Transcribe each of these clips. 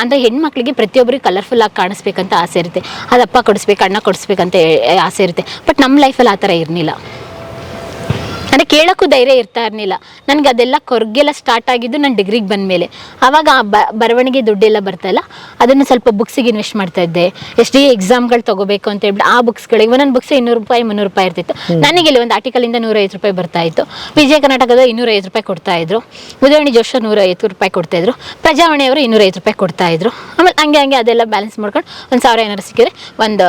ಅಂದರೆ ಹೆಣ್ಮಕ್ಳಿಗೆ ಪ್ರತಿಯೊಬ್ಬರಿಗೆ ಕಲರ್ಫುಲ್ ಆಗಿ ಕಾಣಿಸ್ಬೇಕಂತ ಆಸೆ ಇರುತ್ತೆ. ಅದಪ್ಪ ಕೊಡಿಸ್ಬೇಕು, ಅಣ್ಣ ಕೊಡಿಸ್ಬೇಕಂತ ಆಸೆ ಇರುತ್ತೆ. ಬಟ್ ನಮ್ಮ ಲೈಫಲ್ಲಿ ಆ ಥರ ಇರಲಿಲ್ಲ. ಅಂದರೆ ಕೇಳೋಕ್ಕೂ ಧೈರ್ಯ ಇರ್ತಾ ಇರಲಿಲ್ಲ ನನಗೆ. ಅದೆಲ್ಲ ಕೊರಗೆಲ್ಲ ಸ್ಟಾರ್ಟ್ ಆಗಿದ್ದು ನಾನು ಡಿಗ್ರಿಗೆ ಬಂದಮೇಲೆ. ಆವಾಗ ಬರವಣಿಗೆ ದುಡ್ಡೆಲ್ಲ ಬರ್ತಾಯಿಲ್ಲ, ಅದನ್ನು ಸ್ವಲ್ಪ ಬುಕ್ಸಿಗೆ ಇನ್ವೆಸ್ಟ್ ಮಾಡ್ತಾ ಇದ್ದೆ. SD ಎಕ್ಸಾಮ್ಗಳು ತೊಗೋಬೇಕು ಅಂತ ಹೇಳ್ಬಿಟ್ಟು ಆ ಬುಕ್ಸ್ಗಳಿಗೆ ಒಂದೊಂದು ಬುಕ್ಸ್ 200 ರೂಪಾಯಿ 300 ರೂಪಾಯಿ ಇರ್ತಿತ್ತು. ನನಗೆ ಇಲ್ಲಿ ಒಂದು ಆರ್ಟಿಕಲಿಂದ 150 ರೂಪಾಯಿ ಬರ್ತಾ ಇತ್ತು. ವಿಜಯ ಕರ್ನಾಟಕದ 250 ರೂಪಾಯಿ ಕೊಡ್ತಾಯಿದ್ರು. ಉದಯವಾಣಿ ಜೋಶ 150 ರೂಪಾಯಿ ಕೊಡ್ತಾಯಿದ್ರು. ಪ್ರಜಾವಾಣಿಯವರು 250 ರೂಪಾಯಿ ಕೊಡ್ತಾಯಿದ್ರು. ಆಮೇಲೆ ಹಂಗೆ ಅದೆಲ್ಲ ಬ್ಯಾಲೆನ್ಸ್ ಮಾಡ್ಕೊಂಡು 1000 ಏನಾರು ಸಿಕ್ಕಿದ್ರೆ ಒಂದು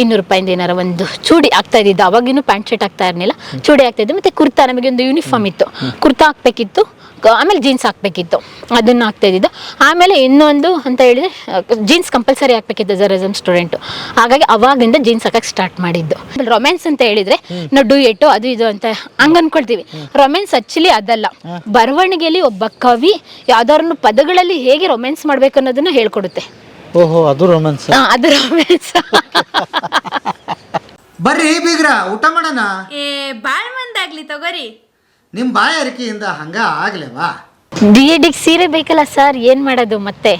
200 ರೂಪಾಯಿಂದ ಏನಾರು ಒಂದು ಚೂಡಿ ಆಗ್ತಾ ಇದ್ದಿದ್ದು. ಅವಾಗಿನ್ನೂ ಪ್ಯಾಂಟ್ ಶರ್ಟ್ ಆಗ್ತಾ ಇರಲಿಲ್ಲ, ಚೂಡಿ ಆಗ್ತಾಯಿದ್ದು. ಮತ್ತು ಕುರ್ತಾ, ನಮಗೆ ಒಂದು ಯೂನಿಫಾರ್ಮ್ ಇತ್ತು, ಕುರ್ತಾ ಹಾಕ್ಬೇಕಿತ್ತು. ಆಮೇಲೆ ಜೀನ್ಸ್ ಹಾಕ್ಬೇಕಿತ್ತು, ಅದನ್ನು ಹಾಕ್ತಾ ಇದ್ದಿದ್ದು. ಆಮೇಲೆ ಇನ್ನೊಂದು ಅಂತ ಹೇಳಿದ್ರೆ ಜೀನ್ಸ್ ಕಂಪಲ್ಸರಿ ಹಾಕ್ಬೇಕಿತ್ತು ಜರ್ನಲಿಸಮ್ ಸ್ಟೂಡೆಂಟು. ಹಾಗಾಗಿ ಅವಾಗಿಂದ ಜೀನ್ಸ್ ಹಾಕಕ್ಕೆ ಸ್ಟಾರ್ಟ್ ಮಾಡಿದ್ದು. ರೊಮ್ಯಾನ್ಸ್ ಅಂತ ಹೇಳಿದ್ರೆ ನಾವು ಡುಯೆಟ್ಟು ಅದು ಇದು ಅಂತ ಹಂಗೆ ಅನ್ಕೊಳ್ತೀವಿ. ರೊಮ್ಯಾನ್ಸ್ ಆಕ್ಚುಲಿ ಅದಲ್ಲ. ಬರವಣಿಗೆಯಲ್ಲಿ ಒಬ್ಬ ಕವಿ ಯಾವ್ದಾದ್ರು ಪದಗಳಲ್ಲಿ ಹೇಗೆ ರೊಮ್ಯಾನ್ಸ್ ಮಾಡ್ಬೇಕು ಅನ್ನೋದನ್ನ ಹೇಳ್ಕೊಡುತ್ತೆ. ಓಹೋ, ಅದು ರೊಮ್ಯಾನ್ಸ್. ಅದು ರೊಮ್ಯಾನ್ಸ್. ಬರ್ರಿ ಬೀಗ್ರ, ಊಟ ಮಾಡೋಣ. ಬಾಳ್ ಮಂದಾಗ್ಲಿ ತಗೋರಿ. ನಿಮ್ಮ ಬಾಯ ಅರಿಕೆಯಿಂದ ಹಂಗ ಆಗ್ಲೇವಾ? ಡಿಗೆ ಸೀರೆ ಬೇಕಲ್ಲ ಸರ್, ಏನು ಮಾಡೋದು ಮತ್ತೆ.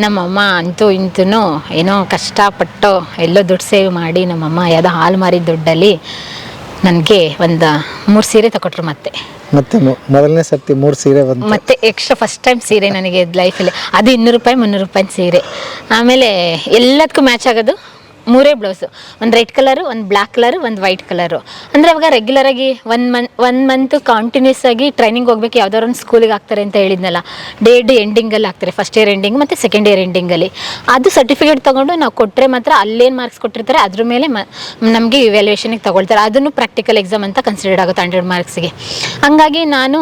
ನಮ್ಮಮ್ಮ ಅಂತೂ ಇಂತೂ ಏನೋ ಕಷ್ಟಪಟ್ಟು ಎಲ್ಲೋ ದುಡ್ಡು ಸೇವ್ ಮಾಡಿ ನಮ್ಮಮ್ಮ ಯಾವುದೋ ಹಾಲು ಮಾರಿದ ದುಡ್ಡಲ್ಲಿ ನನಗೆ ಒಂದು 3 ಸೀರೆ ತಗೊಟ್ರು. ಮತ್ತೆ ಮೊದಲನೇ ಸರ್ತಿ 3 ಸೀರೆ ಬಂತು. ಮತ್ತೆ ಎಕ್ಸ್ಟ್ರಾ ಫಸ್ಟ್ ಟೈಮ್ ಸೀರೆ ನನಗೆ ಲೈಫಲ್ಲಿ. ಅದು 200 ರೂಪಾಯಿ 300 ರೂಪಾಯಿ ಸೀರೆ. ಆಮೇಲೆ ಎಲ್ಲದಕ್ಕೂ ಮ್ಯಾಚ್ ಆಗೋದು 3 ಬ್ಲೌಸು, ಒಂದು ರೆಡ್ ಕಲರು, ಒಂದು ಬ್ಲ್ಯಾಕ್ ಕಲರು, ಒಂದು ವೈಟ್ ಕಲರು. ಅಂದರೆ ಅವಾಗ ರೆಗ್ಯುಲರಾಗಿ 1 ಮಂತ್ ಕಂಟಿನ್ಯೂಸ್ ಆಗಿ ಟ್ರೈನಿಂಗ್ ಹೋಗ್ಬೇಕು. ಯಾವ್ದಾದ್ರು ಒಂದು ಸ್ಕೂಲಿಗೆ ಹಾಕ್ತಾರೆ ಅಂತ ಹೇಳಿದ್ನಲ್ಲ, ಡೇಡ್ ಎಂಡಿಂಗಲ್ಲಿ ಹಾಕ್ತಾರೆ, ಫಸ್ಟ್ ಇಯರ್ ಎಂಡಿಂಗ್ ಮತ್ತು ಸೆಕೆಂಡ್ ಇಯರ್ ಎಂಡಿಂಗಲ್ಲಿ. ಅದು ಸರ್ಟಿಫಿಕೇಟ್ ತೊಗೊಂಡು ನಾವು ಕೊಟ್ಟರೆ ಮಾತ್ರ ಅಲ್ಲೇನು ಮಾರ್ಕ್ಸ್ ಕೊಟ್ಟಿರ್ತಾರೆ ಅದ್ರ ಮೇಲೆ ನಮಗೆ ಇವ್ಯಾಲ್ಯೂಯೇಷನಿಗೆ ತೊಗೊಳ್ತಾರೆ. ಅದನ್ನು ಪ್ರಾಕ್ಟಿಕಲ್ ಎಕ್ಸಾಮ್ ಅಂತ ಕನ್ಸಿಡರ್ ಆಗುತ್ತೆ 100 ಮಾರ್ಕ್ಸಿಗೆ. ಹಂಗಾಗಿ ನಾನು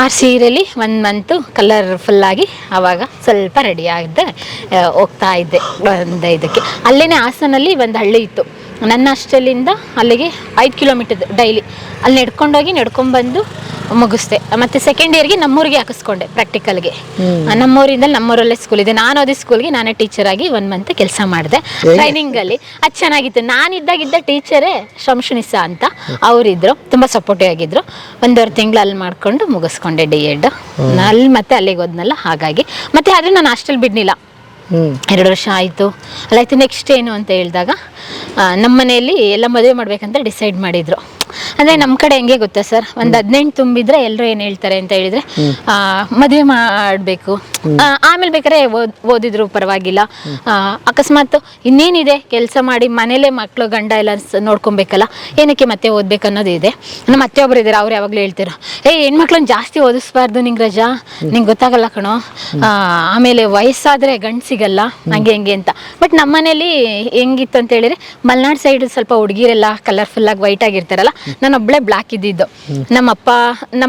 ಆ ಸೀರೆಯಲ್ಲಿ 1 ಮಂತು ಕಲರ್ಫುಲ್ಲಾಗಿ ಆವಾಗ ಸ್ವಲ್ಪ ರೆಡಿ ಆಗಿದ್ದೆ, ಹೋಗ್ತಾ ಇದ್ದೆ ಒಂದು ಇದಕ್ಕೆ. ಅಲ್ಲೇ ಹಾಸನಲ್ಲಿ ಒಂದು ಹಳ್ಳಿ ಇತ್ತು, ನನ್ನ ಹಾಸ್ಟೆಲಿಂದ ಅಲ್ಲಿಗೆ 5 ಕಿಲೋಮೀಟರ್ ಡೈಲಿ. ಅಲ್ಲಿ ನಡ್ಕೊಂಡ್ಬಂದು ಮುಗಿಸ್ದೆ. ಮತ್ತು ಸೆಕೆಂಡ್ ಇಯರ್ಗೆ ನಮ್ಮೂರಿಗೆ ಹಾಕಿಸ್ಕೊಂಡೆ ಪ್ರಾಕ್ಟಿಕಲ್ಗೆ. ನಮ್ಮೂರಿಂದ ನಮ್ಮೂರಲ್ಲೇ ಸ್ಕೂಲ್ ಇದೆ, ನಾನು ಅದೇ ಸ್ಕೂಲ್ಗೆ ನಾನೇ ಟೀಚರಾಗಿ 1 ಮಂತ್ ಕೆಲಸ ಮಾಡಿದೆ ಟ್ರೈನಿಂಗಲ್ಲಿ. ಅದು ಚೆನ್ನಾಗಿತ್ತು. ನಾನಿದ್ದಾಗಿದ್ದ ಟೀಚರೇ ಶಂಶುನಿಸಾ ಅಂತ ಅವರಿದ್ದರು, ತುಂಬ ಸಪೋರ್ಟಿವ್ ಆಗಿದ್ದರು. 1.5 ತಿಂಗಳು ಅಲ್ಲಿ ಮಾಡಿಕೊಂಡು ಮುಗಿಸ್ಕೊಂಡೆ DED. ಅಲ್ಲಿ ಮತ್ತೆ ಅಲ್ಲಿಗೆ ಹೋದ್ನಲ್ಲ, ಹಾಗಾಗಿ ಮತ್ತೆ ಆದರೆ ನಾನು ಹಾಸ್ಟೆಲ್ ಬಿಡಲಿಲ್ಲ. 2 ವರ್ಷ ಆಯಿತು. ಅಲ್ಲಾಯ್ತು, ನೆಕ್ಸ್ಟ್ ಏನು ಅಂತ ಹೇಳಿದಾಗ ನಮ್ಮ ಮನೆಯಲ್ಲಿ ಎಲ್ಲ ಮದುವೆ ಮಾಡ್ಬೇಕಂತ ಡಿಸೈಡ್ ಮಾಡಿದರು. ಅಂದರೆ ನಮ್ಮ ಕಡೆ ಹೆಂಗೆ ಗೊತ್ತಾ ಸರ್, ಒಂದು 18 ತುಂಬಿದ್ರೆ ಎಲ್ಲರೂ ಏನು ಹೇಳ್ತಾರೆ ಅಂತ ಹೇಳಿದರೆ ಮದುವೆ ಮಾಡಬೇಕು, ಆಮೇಲೆ ಬೇಕಾದ್ರೆ ಓದಿದ್ರು ಪರವಾಗಿಲ್ಲ, ಅಕಸ್ಮಾತ್ ಇನ್ನೇನಿದೆ ಕೆಲಸ ಮಾಡಿ ಮನೇಲೇ ಮಕ್ಕಳು ಗಂಡ ಎಲ್ಲ ನೋಡ್ಕೊಬೇಕಲ್ಲ, ಏನಕ್ಕೆ ಮತ್ತೆ ಓದ್ಬೇಕು ಅನ್ನೋದು ಇದೆ. ನಮ್ಮ ಅತ್ತೆ ಒಬ್ಬರು ಇದ್ದಾರೆ, ಅವ್ರು ಯಾವಾಗಲೂ ಹೇಳ್ತಿರೋ, ಹೆಣ್ಮಕ್ಳನ್ನ ಜಾಸ್ತಿ ಓದಿಸ್ಬಾರ್ದು ನಿಂಗೆ ರಜಾ, ನಿಂಗೆ ಗೊತ್ತಾಗಲ್ಲ ಕಣೋ, ಆಮೇಲೆ ವಯಸ್ಸಾದರೆ ಗಂಡು ಸಿಗಲ್ಲ, ಹಂಗೆ ಹೆಂಗೆ ಅಂತ. ಬಟ್ ನಮ್ಮ ಮನೇಲಿ ಹೆಂಗಿತ್ತು ಅಂತ ಹೇಳಿದ್ರೆ, ಮಲೆನಾಡು ಸೈಡ್ ಸ್ವಲ್ಪ ಹುಡುಗಿರೆಲ್ಲ ಕಲರ್ಫುಲ್ಲಾಗಿ ವೈಟ್ ಆಗಿರ್ತಾರಲ್ಲ, ನಾನು ಒಬ್ಬಳೇ ಬ್ಲ್ಯಾಕ್ ಇದ್ದಿದ್ದು. ನಮ್ಮ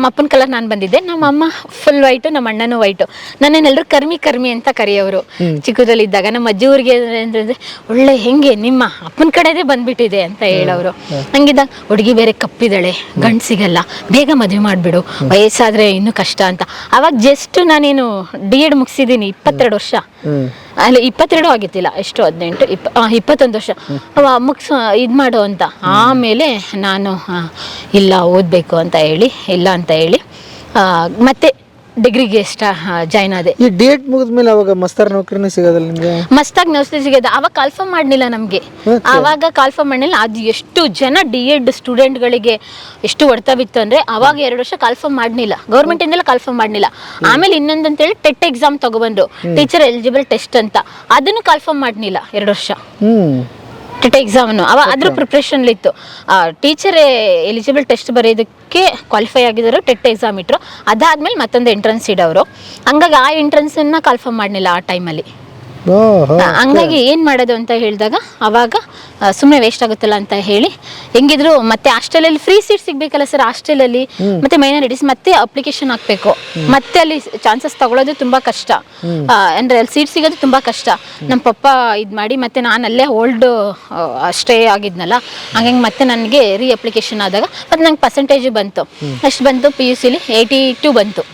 ಅಪ್ಪನ ಕಲರ್ ನಾನು ಬಂದಿದ್ದೆ, ನಮ್ಮ ಅಮ್ಮ ಫುಲ್ ವೈಟು, ನಮ್ಮ ಅಣ್ಣನೂ ವೈಟು. ನನ್ನೇನೆಲ್ಲರೂ ಕರ್ಮಿ ಅಂತ ಕರೆಯೋರು ಚಿಕ್ಕದಲ್ಲಿದ್ದಾಗ. ನಮ್ಮ ಅಜ್ಜಿ ಊರಿಗೆ ಅಂದರೆ ಒಳ್ಳೆ ಹೆಂಗೆ ನಿಮ್ಮ ಅಪ್ಪನ ಕಡೆದೇ ಬಂದ್ಬಿಟ್ಟಿದೆ ಅಂತ ಹೇಳೋರು. ಹಂಗಿದ್ದಾಗ ಹುಡುಗಿ ಬೇರೆ ಕಪ್ಪಿದ್ದಾಳೆ, ಗಂಡು ಸಿಗಲ್ಲ, ಬೇಗ ಮದುವೆ ಮಾಡಿಬಿಡು, ವಯಸ್ಸಾದರೆ ಇನ್ನೂ ಕಷ್ಟ ಅಂತ. ಅವಾಗ ಜಸ್ಟ್ ನಾನೇನು DED ಮುಗಿಸಿದ್ದೀನಿ, 22 ವರ್ಷ. ಅಲ್ಲಿ 22 ಆಗಿತ್ತಿಲ್ಲ, ಎಷ್ಟು 18 21 ವರ್ಷ ಇದು ಮಾಡು ಅಂತ. ಆಮೇಲೆ ನಾನು ಇಲ್ಲ ಓದಬೇಕು ಅಂತ ಹೇಳಿ ಮತ್ತೆ ಡಿಗ್ರಿಗೆ ಜಾಯ್ನ್ ಆದೆ. ಈ DED ಮುಗಿದ್ಮೇಲೆ ಅವಾಗ ಮಸ್ತಾರ್ ನೌಕರಿನೇ ಸಿಗೋದಿಲ್ಲ ನಿಮಗೆ? ಮಸ್ತಾಗಿ ನೌಕರಿ ಸಿಗೋದು ಅವಾಗ ಕಾಲ್ಫರ್ಮ್ ಮಾಡಲಿಲ್ಲ ನಮಗೆ. ಆವಾಗ ಕಾಲ್ಫರ್ಮ್ ಮಾಡಲಿಲ್ಲ. ಅದು ಎಷ್ಟು ಜನ DED ಸ್ಟೂಡೆಂಟ್ಗಳಿಗೆ ಎಷ್ಟು ಹೊಡ್ತಾ ಬಿತ್ತು ಅಂದರೆ, ಅವಾಗ 2 ವರ್ಷ ಕಾಲ್ಫರ್ಮ್ ಮಾಡಲಿಲ್ಲ, ಗೌರ್ಮೆಂಟಿಂದೆಲ್ಲ ಕಾಲ್ಫರ್ಮ್ ಮಾಡಲಿಲ್ಲ. ಆಮೇಲೆ ಇನ್ನೊಂದು ಅಂತೇಳಿ ಟೆಟ್ ಎಕ್ಸಾಮ್ ತೊಗೊಬಂದ್ರು, ಟೀಚರ್ ಎಲಿಜಿಬಲ್ ಟೆಸ್ಟ್ ಅಂತ, ಅದನ್ನು ಕಾಲ್ಫರ್ಮ್ ಮಾಡಲಿಲ್ಲ 2 ವರ್ಷ. ಟೆಟ್ ಎಕ್ಸಾಮ್ನು ಅದ್ರ ಪ್ರಿಪ್ರೇಷನ್ಲಿತ್ತು. ಟೀಚರ್ ಎಲಿಜಿಬಲ್ ಟೆಸ್ಟ್ ಬರೆಯೋದಕ್ಕೆ ಕ್ವಾಲಿಫೈ ಆಗಿದ್ದರು, ಟೆಟ್ ಎಕ್ಸಾಮ್ ಇಟ್ಟರು. ಅದಾದಮೇಲೆ ಮತ್ತೊಂದು ಎಂಟ್ರೆನ್ಸ್ ಇಡೋರು. ಹಂಗಾಗಿ ಆ ಎಂಟ್ರೆನ್ಸನ್ನು ಕಾಲ್ಫರ್ಮ್ ಮಾಡಲಿಲ್ಲ ಆ ಟೈಮಲ್ಲಿ. ಹಂಗಾಗಿ ಏನು ಮಾಡೋದು ಅಂತ ಹೇಳಿದಾಗ ಅವಾಗ ಸುಮ್ಮನೆ ವೇಸ್ಟ್ ಆಗುತ್ತಲ್ಲ ಅಂತ ಹೇಳಿ, ಹೆಂಗಿದ್ರು ಮತ್ತೆ ಹಾಸ್ಟೆಲಲ್ಲಿ ಫ್ರೀ ಸೀಟ್ ಸಿಗಬೇಕಲ್ಲ ಸರ್, ಹಾಸ್ಟೆಲಲ್ಲಿ ಮತ್ತೆ ಮೈನಾರಿಟೀಸ್ ಮತ್ತೆ ಅಪ್ಲಿಕೇಶನ್ ಹಾಕಬೇಕು, ಮತ್ತೆ ಅಲ್ಲಿ ಚಾನ್ಸಸ್ ತಗೊಳ್ಳೋದು ತುಂಬ ಕಷ್ಟ, ಅಂದರೆ ಅಲ್ಲಿ ಸೀಟ್ ಸಿಗೋದು ತುಂಬ ಕಷ್ಟ. ನಮ್ಮ ಪಪ್ಪ ಇದು ಮಾಡಿ ಮತ್ತೆ ನಾನು ಅಲ್ಲೇ ಓಲ್ಡ್ ಸ್ಟೇ ಆಗಿದ್ನಲ್ಲ, ಹಂಗಾಗಿ ಮತ್ತೆ ನನಗೆ ರೀ ಅಪ್ಲಿಕೇಶನ್ ಆದಾಗ ಮತ್ತು ನಂಗೆ ಪರ್ಸೆಂಟೇಜು ಬಂತು. ಎಷ್ಟು ಬಂತು? PUCಲಿ 82 ಬಂತು.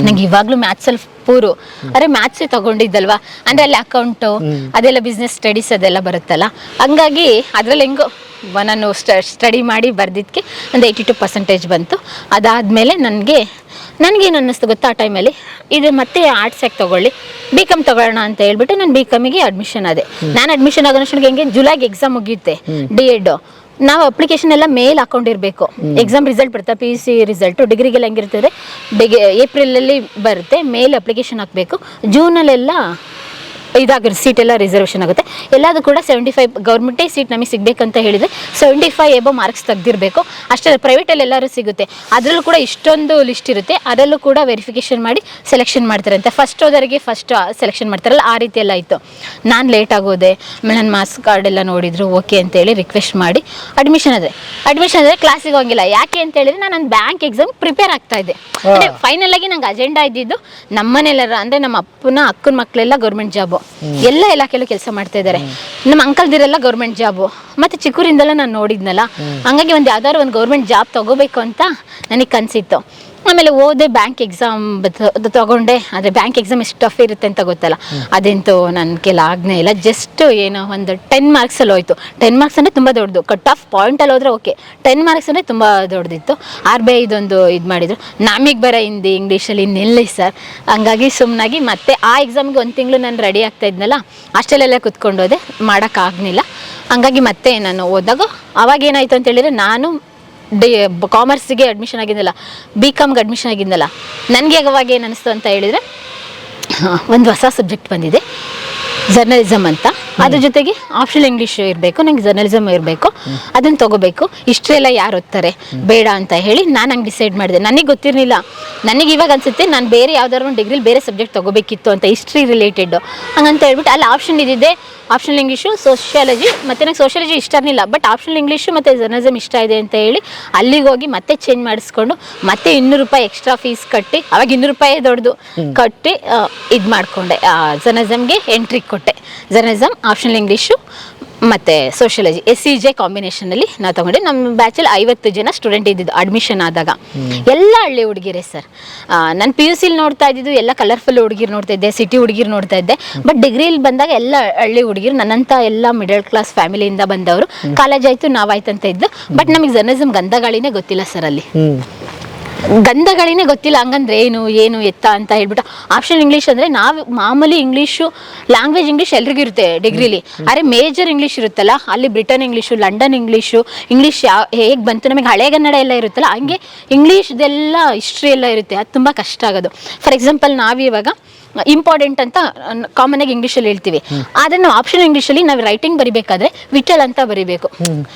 ನಂಗೆ ಇವಾಗಲೂ ಮ್ಯಾಥ್ಸಲ್ಲಿ ಪೂರು, ಅರೆ ಮ್ಯಾಥ್ಸೇ ತಗೊಂಡಿದ್ದಲ್ವಾ, ಅಂದರೆ ಅಲ್ಲಿ ಅಕೌಂಟು ಅದೆಲ್ಲ ಬಿಸ್ನೆಸ್ ಸ್ಟಡೀಸ್ ಅದೆಲ್ಲ ಬರುತ್ತಲ್ಲ, ಹಂಗಾಗಿ ಅದರಲ್ಲಿ ಹೆಂಗೋ ನಾನು ಸ್ಟಡಿ ಮಾಡಿ ಬರೆದಿದ್ದಕ್ಕೆ ಒಂದು 82% ಬಂತು. ಅದಾದಮೇಲೆ ನನಗೇನು ಅನ್ನಿಸ್ತು ಗೊತ್ತಾ ಆ ಟೈಮಲ್ಲಿ, ಇದು ಮತ್ತೆ ಆರ್ಟ್ಸ್ ಯಾಕೆ ತೊಗೊಳ್ಳಿ, BCom ತೊಗೊಳ್ಳೋಣ ಅಂತ ಹೇಳ್ಬಿಟ್ಟು ನಾನು BComಗೆ ಅಡ್ಮಿಷನ್ ಆದೆ. ನಾನು ಅಡ್ಮಿಷನ್ ಆಗೋ ಅಷ್ಟೊತ್ತಿಗೆ ಹೆಂಗೆ ಜುಲೈಗೆ ಎಕ್ಸಾಮ್ ಮುಗಿಯುತ್ತೆ D.Ed. ನಾವು ಅಪ್ಲಿಕೇಶನ್ ಎಲ್ಲ ಮೇಲ್ ಹಾಕೊಂಡಿರ್ಬೇಕು. ಎಕ್ಸಾಮ್ ರಿಸಲ್ಟ್ ಬರುತ್ತೆ, PUC ರಿಸಲ್ಟು. ಡಿಗ್ರಿಗೆಲ್ಲ ಹೆಂಗಿರ್ತದೆ, ಏಪ್ರಿಲಲ್ಲಿ ಬರುತ್ತೆ, ಮೇಲ್ ಅಪ್ಲಿಕೇಶನ್ ಹಾಕಬೇಕು. ಜೂನಲ್ಲೆಲ್ಲ ಇದಾಗಿರುತ್ತೆ, ಸೀಟ್ ಎಲ್ಲ ರಿಸರ್ವೇಷನ್ ಆಗುತ್ತೆ. ಎಲ್ಲದೂ ಕೂಡ 75 ಗೌರ್ಮೆಂಟೇ ಸೀಟ್ ನಮಗೆ ಸಿಗಬೇಕಂತ ಹೇಳಿದರೆ 75 ಎಬೋ ಮಾರ್ಕ್ಸ್ ತೆಗ್ದಿರಬೇಕು. ಅಷ್ಟೇ, ಪ್ರೈವೇಟಲ್ಲಿ ಎಲ್ಲರೂ ಸಿಗುತ್ತೆ. ಅದರಲ್ಲೂ ಕೂಡ ಇಷ್ಟೊಂದು ಲಿಸ್ಟ್ ಇರುತ್ತೆ, ಅದರಲ್ಲೂ ಕೂಡ ವೆರಿಫಿಕೇಷನ್ ಮಾಡಿ ಸೆಲೆಕ್ಷನ್ ಮಾಡ್ತಾರೆ ಅಂತ. ಫಸ್ಟ್ ಹೋದವರಿಗೆ ಫಸ್ಟ್ ಸೆಲೆಕ್ಷನ್ ಮಾಡ್ತಾರಲ್ಲ, ಆ ರೀತಿ ಎಲ್ಲ ಇತ್ತು. ನಾನು ಲೇಟ್ ಆಗೋದೆ. ಆಮೇಲೆ ನನ್ನ ಮಾರ್ಕ್ಸ್ ಕಾರ್ಡ್ ಎಲ್ಲ ನೋಡಿದ್ರು, ಓಕೆ ಅಂತೇಳಿ ರಿಕ್ವೆಸ್ಟ್ ಮಾಡಿ ಅಡ್ಮಿಷನ್ ಆದರೆ ಕ್ಲಾಸಿಗೆ ಹೋಗಿಲ್ಲ. ಯಾಕೆ ಅಂತ ಹೇಳಿದ್ರೆ ನಾನು ಒಂದು ಬ್ಯಾಂಕ್ ಎಕ್ಸಾಮ್ ಪ್ರಿಪೇರ್ ಆಗ್ತಾ ಇದ್ದೆ. ಅಂದರೆ ಫೈನಲ್ ಆಗಿ ನಂಗೆ ಅಜೆಂಡಾ ಇದ್ದಿದ್ದು ನಮ್ಮನೆಲ್ಲರ, ಅಂದರೆ ನಮ್ಮ ಅಕ್ಕನ ಮಕ್ಕಳೆಲ್ಲ ಗೌರ್ಮೆಂಟ್ ಜಾಬು, ಎಲ್ಲ ಕೆಲಸ ಮಾಡ್ತಾ ಇದ್ದಾರೆ. ನಮ್ಮ ಅಂಕಲ್ದಿರೆಲ್ಲ ಗೌರ್ಮೆಂಟ್ ಜಾಬು. ಮತ್ತೆ ಚಿಕ್ಕೂರಿಂದೆಲ್ಲ ನಾನು ನೋಡಿದ್ನಲ್ಲ, ಹಂಗಾಗಿ ಒಂದು ಯಾವ್ದಾದ್ರು ಒಂದು ಗೌರ್ಮೆಂಟ್ ಜಾಬ್ ತಗೋಬೇಕು ಅಂತ ನನಗೆ ಕನಸಿತ್ತು. ಆಮೇಲೆ ಓದೆ, ಬ್ಯಾಂಕ್ ಎಕ್ಸಾಮ್ ತಗೊಂಡೆ. ಆದರೆ ಬ್ಯಾಂಕ್ ಎಕ್ಸಾಮ್ ಎಷ್ಟು ಟಫ್ ಇರುತ್ತೆ ಅಂತ ಗೊತ್ತಲ್ಲ, ಅದಂತೂ ನನ್ನ ಕೆಲ ಆಗ್ನೇ ಇಲ್ಲ. ಜಸ್ಟ್ ಏನೋ ಒಂದು 10 ಮಾರ್ಕ್ಸಲ್ಲಿ ಹೋಯ್ತು. 10 ಮಾರ್ಕ್ಸ್ ಅಂದರೆ ತುಂಬ ದೊಡ್ಡದು. ಕಟ್ ಆಫ್ ಪಾಯಿಂಟಲ್ಲಿ ಹೋದ್ರೆ ಓಕೆ, 10 ಮಾರ್ಕ್ಸ್ ಅಂದರೆ ತುಂಬ ದೊಡ್ಡದಿತ್ತು. RBI ಇದೊಂದು ಇದು ಮಾಡಿದ್ರು. ನಮಗೆ ಬರೋ ಹಿಂದಿ ಇಂಗ್ಲೀಷಲ್ಲಿ ನಿಲ್ಲಿ ಸರ್. ಹಂಗಾಗಿ ಸುಮ್ಮನಾಗಿ ಮತ್ತೆ ಆ ಎಕ್ಸಾಮ್ಗೆ 1 ತಿಂಗಳು ನಾನು ರೆಡಿ ಆಗ್ತಾ ಇದ್ನಲ್ಲ, ಅಷ್ಟೆಲ್ಲ ಕುತ್ಕೊಂಡು ಹೋದೆ, ಮಾಡೋಕ್ಕಾಗಲಿಲ್ಲ. ಹಂಗಾಗಿ ಮತ್ತೆ ನಾನು ಓದಾಗ ಅವಾಗ ಏನಾಯಿತು ಅಂತ ಹೇಳಿದರೆ, ನಾನು ಕಾಮರ್ಸಿಗೆ ಅಡ್ಮಿಷನ್ ಆಗಿದ್ದಲ್ಲ, BComಗೆ ಅಡ್ಮಿಷನ್ ಆಗಿದ್ದಲ್ಲ, ನನಗೆ ಅವಾಗ ಏನು ಅನ್ನಿಸ್ತು ಅಂತ ಹೇಳಿದರೆ, ಒಂದು ಹೊಸ ಸಬ್ಜೆಕ್ಟ್ ಬಂದಿದೆ, ಜರ್ನಲಿಸಮ್ ಅಂತ. ಅದ್ರ ಜೊತೆಗೆ ಆಪ್ಷನಲ್ ಇಂಗ್ಲೀಷ್ ಇರಬೇಕು, ನಂಗೆ ಜರ್ನಲಿಸಮ್ ಇರಬೇಕು, ಅದನ್ನು ತೊಗೋಬೇಕು. ಹಿಸ್ಟ್ರಿ ಎಲ್ಲ ಯಾರು ಓದ್ತಾರೆ ಬೇಡ ಅಂತ ಹೇಳಿ ನಾನು ಹಂಗೆ ಡಿಸೈಡ್ ಮಾಡಿದೆ. ನನಗೆ ಗೊತ್ತಿರಲಿಲ್ಲ. ನನಗೆ ಇವಾಗ ಅನಿಸುತ್ತೆ ನಾನು ಬೇರೆ ಯಾವ್ದಾದ್ರು ಒಂದು ಡಿಗ್ರಿಲಿ ಬೇರೆ ಸಬ್ಜೆಕ್ಟ್ ತೊಗೋಬೇಕಿತ್ತು ಅಂತ, ಹಿಸ್ಟ್ರಿ ರಿಲೇಟೆಡ್ ಹಂಗಂತ ಹೇಳ್ಬಿಟ್ಟು ಅಲ್ಲಿ ಆಪ್ಷನ್ ಇದ್ದಿದ್ದೆ. Optional English, sociology. ಮತ್ತು ನಂಗೆ ಸೋಷಿಯಾಲಜಿ ಇಷ್ಟ ಇರಲಿಲ್ಲ, ಬಟ್ ಆಪ್ಷನಲ್ ಇಂಗ್ಲೀಷು ಮತ್ತು ಜರ್ನಲಿಸಮ್ ಇಷ್ಟ ಇದೆ ಅಂತ ಹೇಳಿ ಅಲ್ಲಿಗೆ ಹೋಗಿ ಮತ್ತೆ ಚೇಂಜ್ ಮಾಡಿಸ್ಕೊಂಡು ಮತ್ತೆ 200 ರೂಪಾಯಿ ಎಕ್ಸ್ಟ್ರಾ ಫೀಸ್ ಕಟ್ಟಿ, ಅವಾಗ 200 ರೂಪಾಯಿ ದೊಡ್ಡದು ಕಟ್ಟಿ ಇದು ಮಾಡಿಕೊಂಡೆ. ಜರ್ನಲಿಸಮ್ಗೆ ಎಂಟ್ರಿ ಕೊಟ್ಟೆ. ಜರ್ನಲಿಸಮ್, ಆಪ್ಷನಲ್ ಇಂಗ್ಲೀಷು ಮತ್ತು ಸೋಷಿಯಾಲಜಿ SEJ ಕಾಂಬಿನೇಷನಲ್ಲಿ ನಾವು ತೊಗೊಂಡೆ. ನಮ್ಮ ಬ್ಯಾಚಲ್ಲಿ 50 ಜನ ಸ್ಟೂಡೆಂಟ್ ಇದ್ದಿದ್ದು ಅಡ್ಮಿಷನ್ ಆದಾಗ. ಎಲ್ಲ ಹಳ್ಳಿ ಹುಡುಗಿರೇ ಸರ್. ನಾನು PUCಲಿ ನೋಡ್ತಾ ಇದ್ದಿದ್ದು ಎಲ್ಲ ಕಲರ್ಫುಲ್ ಹುಡುಗಿರು ನೋಡ್ತಾ ಇದ್ದೆ, ಸಿಟಿ ಹುಡುಗಿರು ನೋಡ್ತಾ ಇದ್ದೆ. ಬಟ್ ಡಿಗ್ರಿಲಿ ಬಂದಾಗ ಎಲ್ಲ ಹಳ್ಳಿ ಹುಡುಗಿರು, ನನ್ನಂಥ ಎಲ್ಲ ಮಿಡಲ್ ಕ್ಲಾಸ್ ಫ್ಯಾಮಿಲಿಯಿಂದ ಬಂದವರು. ಕಾಲೇಜ್ ಆಯಿತು, ನಾವಾಯ್ತು ಅಂತ ಇದ್ದು. ಬಟ್ ನಮಗೆ ಜರ್ನಲಿಸಮ್ ಗಂಧಗಾಳಿನೇ ಗೊತ್ತಿಲ್ಲ ಸರ್. ಅಲ್ಲಿ ಗಂಧಗಳಿನೇ ಗೊತ್ತಿಲ್ಲ. ಹಂಗಂದ್ರೆ ಏನು ಎತ್ತ ಅಂತ ಹೇಳ್ಬಿಟ್ಟು. ಆಪ್ಷನಲ್ ಇಂಗ್ಲೀಷ್ ಅಂದರೆ ನಾವು ಮಾಮೂಲಿ ಇಂಗ್ಲೀಷು, ಲ್ಯಾಂಗ್ವೇಜ್ ಇಂಗ್ಲೀಷ್ ಎಲ್ರಿಗೂ ಇರುತ್ತೆ ಡಿಗ್ರಿಲಿ. ಆದರೆ ಮೇಜರ್ ಇಂಗ್ಲೀಷ್ ಇರುತ್ತಲ್ಲ, ಅಲ್ಲಿ Britain English, London English, English ಹೇಗೆ ಬಂತು ನಮಗೆ, ಹಳೆಗನ್ನಡ ಎಲ್ಲ ಇರುತ್ತಲ್ಲ, ಹಂಗೆ ಇಂಗ್ಲೀಷ್ದೆಲ್ಲ ಹಿಸ್ಟ್ರಿ ಎಲ್ಲ ಇರುತ್ತೆ. ಅದು ತುಂಬ ಕಷ್ಟ ಆಗೋದು. ಫಾರ್ ಎಕ್ಸಾಂಪಲ್, ನಾವಿವಾಗ ಇಂಪಾರ್ಟೆಂಟ್ ಅಂತ ಕಾಮನ್ ಆಗಿ ಇಂಗ್ಲೀಷಲ್ಲಿ ಹೇಳ್ತೀವಿ, ಆದರೆ ನಾವು ಆಪ್ಷನ್ ಇಂಗ್ಲೀಷಲ್ಲಿ ನಾವು ರೈಟಿಂಗ್ ಬರಿಬೇಕಾದ್ರೆ ವಿಠಲ್ ಅಂತ ಬರಿಬೇಕು.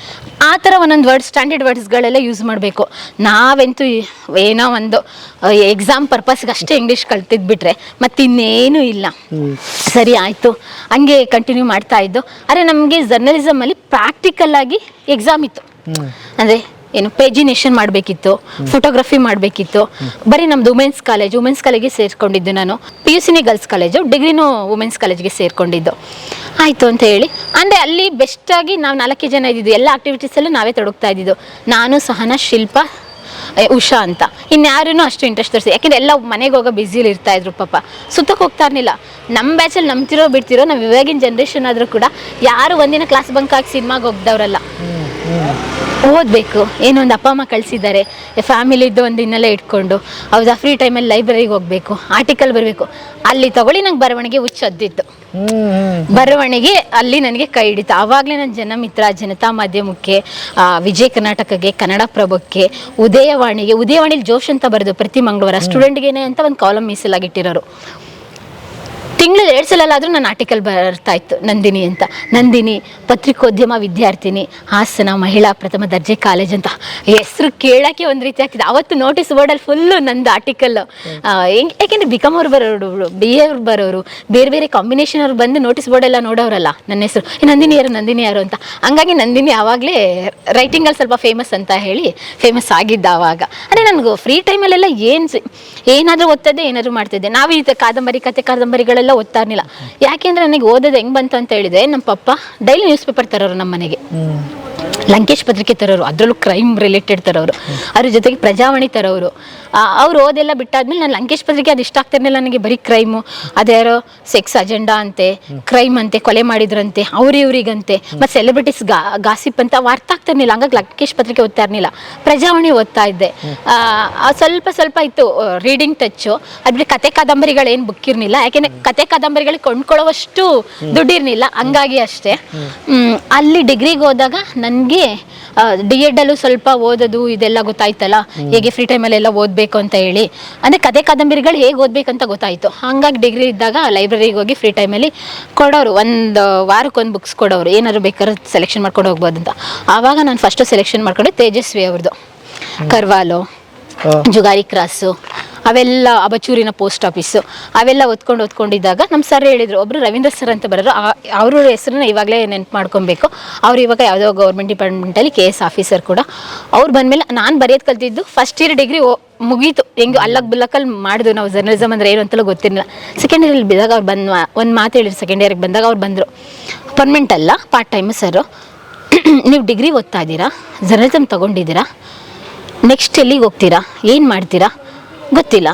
ಆ ಥರ ಒಂದೊಂದು ವರ್ಡ್ಸ್, ಸ್ಟ್ಯಾಂಡರ್ಡ್ ವರ್ಡ್ಸ್ಗಳೆಲ್ಲ ಯೂಸ್ ಮಾಡಬೇಕು. ನಾವಂತೂ ಏನೋ ಒಂದು ಎಕ್ಸಾಮ್ ಪರ್ಪಸ್ಗೆ ಅಷ್ಟೇ ಇಂಗ್ಲೀಷ್ ಕಲ್ತಿದ್ಬಿಟ್ರೆ ಮತ್ತಿನ್ನೇನೂ ಇಲ್ಲ. ಸರಿ ಆಯಿತು, ಹಂಗೆ ಕಂಟಿನ್ಯೂ ಮಾಡ್ತಾ ಇದ್ದು. ಆದರೆ ನಮಗೆ ಜರ್ನಲಿಸಮಲ್ಲಿ ಪ್ರಾಕ್ಟಿಕಲ್ ಆಗಿ ಎಕ್ಸಾಮ್ ಇತ್ತು. ಅಂದರೆ ಏನು ಪೇಜಿನೇಷನ್ ಮಾಡಬೇಕಿತ್ತು, ಫೋಟೋಗ್ರಫಿ ಮಾಡಬೇಕಿತ್ತು. ಬರೀ ನಮ್ಮದು ವುಮೆನ್ಸ್ ಕಾಲೇಜಿಗೆ ಸೇರಿಕೊಂಡಿದ್ದು ನಾನು. PUCನೇ ಗರ್ಲ್ಸ್ ಕಾಲೇಜು, ಡಿಗ್ರಿನೂ ವುಮೆನ್ಸ್ ಕಾಲೇಜಿಗೆ ಸೇರಿಕೊಂಡಿದ್ದು. ಆಯಿತು ಅಂತ ಹೇಳಿ, ಅಂದರೆ ಅಲ್ಲಿ ಬೆಸ್ಟಾಗಿ ನಾವು 4 ಜನ ಇದ್ದಿದ್ದು. ಎಲ್ಲ ಆಕ್ಟಿವಿಟೀಸಲ್ಲೂ ನಾವೇ ತೊಡಗ್ತಾ ಇದ್ದಿದ್ದು. ನಾನು, ಸಹನಾ, ಶಿಲ್ಪ, ಉಷಾ ಅಂತ. ಇನ್ಯಾರೂ ಅಷ್ಟು ಇಂಟ್ರೆಸ್ಟ್ ತೋರಿಸಿ, ಯಾಕೆಂದರೆ ಎಲ್ಲ ಮನೆಗೆ ಹೋಗೋ ಬ್ಯುಸಿಲಿ ಇರ್ತಾಯಿದ್ರು. ಪಾಪ ಸುತ್ತಕ್ಕೆ ಹೋಗ್ತಾ ಇರಲಿಲ್ಲ. ನಮ್ಮ ಬ್ಯಾಚಲ್ಲಿ ನಂಬ್ತಿರೋ ಬಿಡ್ತಿರೋ, ನಾವು ಇವಾಗಿನ ಜನ್ರೇಷನ್ ಆದರೂ ಕೂಡ ಯಾರು ಒಂದಿನ ಕ್ಲಾಸ್ ಬಂಕ್ ಹಾಕಿ ಸಿನಿಮಾಗೆ ಹೋಗ್ದವ್ರಲ್ಲ. ಓದಬೇಕು, ಏನೋ ಒಂದು ಅಪ್ಪ ಅಮ್ಮ ಕಳಿಸಿದ್ದಾರೆ, ಫ್ಯಾಮಿಲಿದ್ದು ಒಂದು ಇನ್ನೆಲ್ಲ ಇಟ್ಕೊಂಡು ಹೌದಾ, ಫ್ರೀ ಟೈಮಲ್ಲಿ ಲೈಬ್ರರಿಗೆ ಹೋಗಬೇಕು, ಆರ್ಟಿಕಲ್ ಬರಬೇಕು. ಅಲ್ಲಿ ತಗೊಳ್ಳಿ, ನಂಗೆ ಬರವಣಿಗೆ ಹುಚ್ಚದ್ದಿತ್ತು. ಬರವಣಿಗೆ ಅಲ್ಲಿ ನನಗೆ ಕೈ ಹಿಡಿತು. ಆವಾಗಲೇ ನನ್ನ ಜನಮಿತ್ರ, ಜನತಾ ಮಾಧ್ಯಮಕ್ಕೆ, ವಿಜಯ ಕರ್ನಾಟಕಕ್ಕೆ, ಕನ್ನಡಪ್ರಭಕ್ಕೆ, ಉದಯವಾಣಿಲಿ ಜೋಶ್ ಅಂತ ಬರೆದು ಪ್ರತಿ ಮಂಗಳವಾರ ಸ್ಟೂಡೆಂಟ್ಗೇನೆ ಅಂತ ಒಂದು ಕಾಲಮ್ ಮೀಸಲಾಗಿಟ್ಟಿರೋರು. ತಿಂಗಳಲ್ಲಿ 2 ಸಲ ನಾನು ಆರ್ಟಿಕಲ್ ಬರ್ತಾ ಇತ್ತು. ನಂದಿನಿ ಪತ್ರಿಕೋದ್ಯಮ ವಿದ್ಯಾರ್ಥಿನಿ, ಹಾಸನ ಮಹಿಳಾ ಪ್ರಥಮ ದರ್ಜೆ ಕಾಲೇಜ್ ಅಂತ ಹೆಸರು ಕೇಳೋಕ್ಕೆ ಒಂದು ರೀತಿ ಆಗ್ತಿದೆ. ಅವತ್ತು ನೋಟಿಸ್ ಬೋರ್ಡಲ್ಲಿ ಫುಲ್ಲು ನಂದು ಆರ್ಟಿಕಲ್. ಯಾಕೆಂದರೆ BCom ಅವ್ರು ಬರೋರು, BA ಅವ್ರು ಬರೋರು, ಬೇರೆ ಕಾಂಬಿನೇಷನ್ ಅವ್ರು ಬಂದು ನೋಟಿಸ್ ಬೋರ್ಡೆಲ್ಲ ನೋಡೋರಲ್ಲ ನನ್ನ ಹೆಸರು, ನಂದಿನಿ ಯಾರು ಅಂತ. ಹಂಗಾಗಿ ನಂದಿನಿ ಆವಾಗಲೇ ರೈಟಿಂಗಲ್ಲಿ ಸ್ವಲ್ಪ ಫೇಮಸ್ ಅಂತ ಹೇಳಿ ಫೇಮಸ್ ಆಗಿದ್ದ ಆವಾಗ. ಅಂದರೆ ನನಗೂ ಫ್ರೀ ಟೈಮಲ್ಲೆಲ್ಲ ಏನಾದರೂ ಓದ್ತಿದ್ದೆ, ಏನಾದರೂ ಮಾಡ್ತಿದ್ದೆ. ನಾವು ಈ ಕಾದಂಬರಿಗಳೆಲ್ಲ ಓದ್ತಾ ಇರಲಿಲ್ಲ. ಯಾಕೆಂದರೆ ನನಗೆ ಓದೋದು ಹೆಂಗೆ ಬಂತು ಅಂತ ಹೇಳಿದ್ರೆ, ನಮ್ಮ ಪಪ್ಪ ಡೈಲಿ ನ್ಯೂಸ್ ಪೇಪರ್ ತರೋರು ನಮ್ಮ ಮನೆಗೆ. ಲಂಕೇಶ್ ಪತ್ರಿಕೆ ತರೋರು, ಅದರಲ್ಲೂ ಕ್ರೈಮ್ ರಿಲೇಟೆಡ್ ತರೋರು, ಅದ್ರ ಜೊತೆಗೆ ಪ್ರಜಾವಾಣಿ ತರೋರು. ಅವ್ರು ಓದೆಲ್ಲ ಬಿಟ್ಟಾದ್ಮೇಲೆ ನಾನು ಲಂಕೇಶ್ ಪತ್ರಿಕೆ ಅದು ಇಷ್ಟ ಆಗ್ತಿರ್ಲಿಲ್ಲ ನನಗೆ. ಬರೀ ಕ್ರೈಮು, ಅದ್ಯಾರೋ ಸೆಕ್ಸ್ ಅಜೆಂಡಾ ಅಂತೆ, ಕ್ರೈಮ್ ಅಂತೆ, ಕೊಲೆ ಮಾಡಿದ್ರಂತೆ, ಇವ್ರಿಗಂತೆ, ಮತ್ತು ಸೆಲೆಬ್ರಿಟೀಸ್ ಗಾಸಿಪ್ ಅಂತ ಅರ್ಥ ಆಗ್ತಿರ್ಲಿಲ್ಲ. ಹಂಗಾಗಿ ಲಂಕೇಶ್ ಪತ್ರಿಕೆ ಓದ್ತಾ ಇರಲಿಲ್ಲ, ಪ್ರಜಾವಾಣಿ ಓದ್ತಾ ಇದ್ದೆ. ಸ್ವಲ್ಪ ಇತ್ತು ರೀಡಿಂಗ್ ಟಚ್ಚು. ಅದ್ಬಿಟ್ಟು ಕತೆ ಕಾದಂಬರಿಗಳೇನು ಬುಕ್ ಇರಲಿಲ್ಲ, ಯಾಕೆಂದರೆ ಕತೆ ಕಾದಂಬರಿಗಳಿಗೆ ಕೊಂಡ್ಕೊಳ್ಳೋವಷ್ಟು ದುಡ್ಡಿರಲಿಲ್ಲ, ಹಂಗಾಗಿ ಅಷ್ಟೇ. ಅಲ್ಲಿ ಡಿಗ್ರಿಗೆ ಹೋದಾಗ ನನಗೆ D.Ed ಅಲ್ಲೂ ಸ್ವಲ್ಪ ಓದೋದು ಇದೆಲ್ಲ ಗೊತ್ತಾಯ್ತಲ್ಲ, ಹೇಗೆ ಫ್ರೀ ಟೈಮಲ್ಲೆಲ್ಲ ಓದಬೇಕು ಅಂತ ಹೇಳಿ. ಅಂದರೆ ಕತೆ ಕಾದಂಬರಿಗಳು ಹೇಗೆ ಓದಬೇಕಂತ ಗೊತ್ತಾಯಿತು. ಹಾಗಾಗಿ ಡಿಗ್ರಿ ಇದ್ದಾಗ ಲೈಬ್ರರಿಗೆ ಹೋಗಿ ಫ್ರೀ ಟೈಮಲ್ಲಿ ಕೊಡೋರು, ಒಂದು ವಾರಕ್ಕೊಂದು ಬುಕ್ಸ್ ಕೊಡೋರು, ಏನಾದ್ರು ಬೇಕಾದ್ರೆ ಸೆಲೆಕ್ಷನ್ ಮಾಡ್ಕೊಂಡು ಹೋಗ್ಬೋದು ಅಂತ. ಆವಾಗ ನಾನು ಫಸ್ಟು ಸೆಲೆಕ್ಷನ್ ಮಾಡ್ಕೊಂಡು ತೇಜಸ್ವಿ ಅವ್ರದ್ದು ಕರ್ವಾಲೋ, ಜುಗಾರಿ ಕ್ರಾಸು, ಅವೆಲ್ಲ ಅಬಚೂರಿನ ಪೋಸ್ಟ್ ಆಫೀಸು, ಅವೆಲ್ಲ ಓದ್ಕೊಂಡಿದ್ದಾಗ ನಮ್ಮ ಸರ್ ಹೇಳಿದರು, ಒಬ್ಬರು ರವೀಂದ್ರ ಸರ್ ಅಂತ ಬರೋರು, ಅವ್ರ ಹೆಸರನ್ನ ಇವಾಗಲೇ ನೆನ್ಪು ಮಾಡ್ಕೊಬೇಕು. ಅವ್ರು ಇವಾಗ ಯಾವುದೋ ಗೌರ್ಮೆಂಟ್ ಡಿಪಾರ್ಟ್ಮೆಂಟಲ್ಲಿ KS ಆಫೀಸರ್ ಕೂಡ. ಅವ್ರು ಬಂದಮೇಲೆ ನಾನು ಬರೆಯೋದು ಕಲ್ತಿದ್ದು ಫಸ್ಟ್ ಇಯರ್ ಡಿಗ್ರಿ ಮುಗೀತು, ಹೆಂಗೆ ಅಲ್ಲಕ್ ಬುಲ್ಲಕ್ಕಲ್ಲಿ ಮಾಡಿದ್ವು ನಾವು. ಜರ್ನಲಿಸಮ್ ಅಂದರೆ ಏನು ಅಂತಲೂ ಗೊತ್ತಿರಲಿಲ್ಲ. ಸೆಕೆಂಡ್ ಇಯರಲ್ಲಿ ಬಿದ್ದಾಗ ಅವ್ರು ಒಂದು ಮಾತು ಹೇಳಿದ್ರು. ಸೆಕೆಂಡ್ ಇಯರ್ಗೆ ಬಂದಾಗ ಅವ್ರು ಬಂದರು, ಪರ್ಮನೆಂಟ್ ಅಲ್ಲ, ಪಾರ್ಟ್ ಟೈಮು ಸರು, ನೀವು ಡಿಗ್ರಿ ಓದ್ತಾ ಇದ್ದೀರಾ, ಜರ್ನಲಿಸಮ್ ತೊಗೊಂಡಿದ್ದೀರಾ, ನೆಕ್ಸ್ಟ್ ಎಲ್ಲಿಗೆ ಹೋಗ್ತೀರಾ, ಏನು ಮಾಡ್ತೀರಾ ಗೊತ್ತಿಲ್ಲ,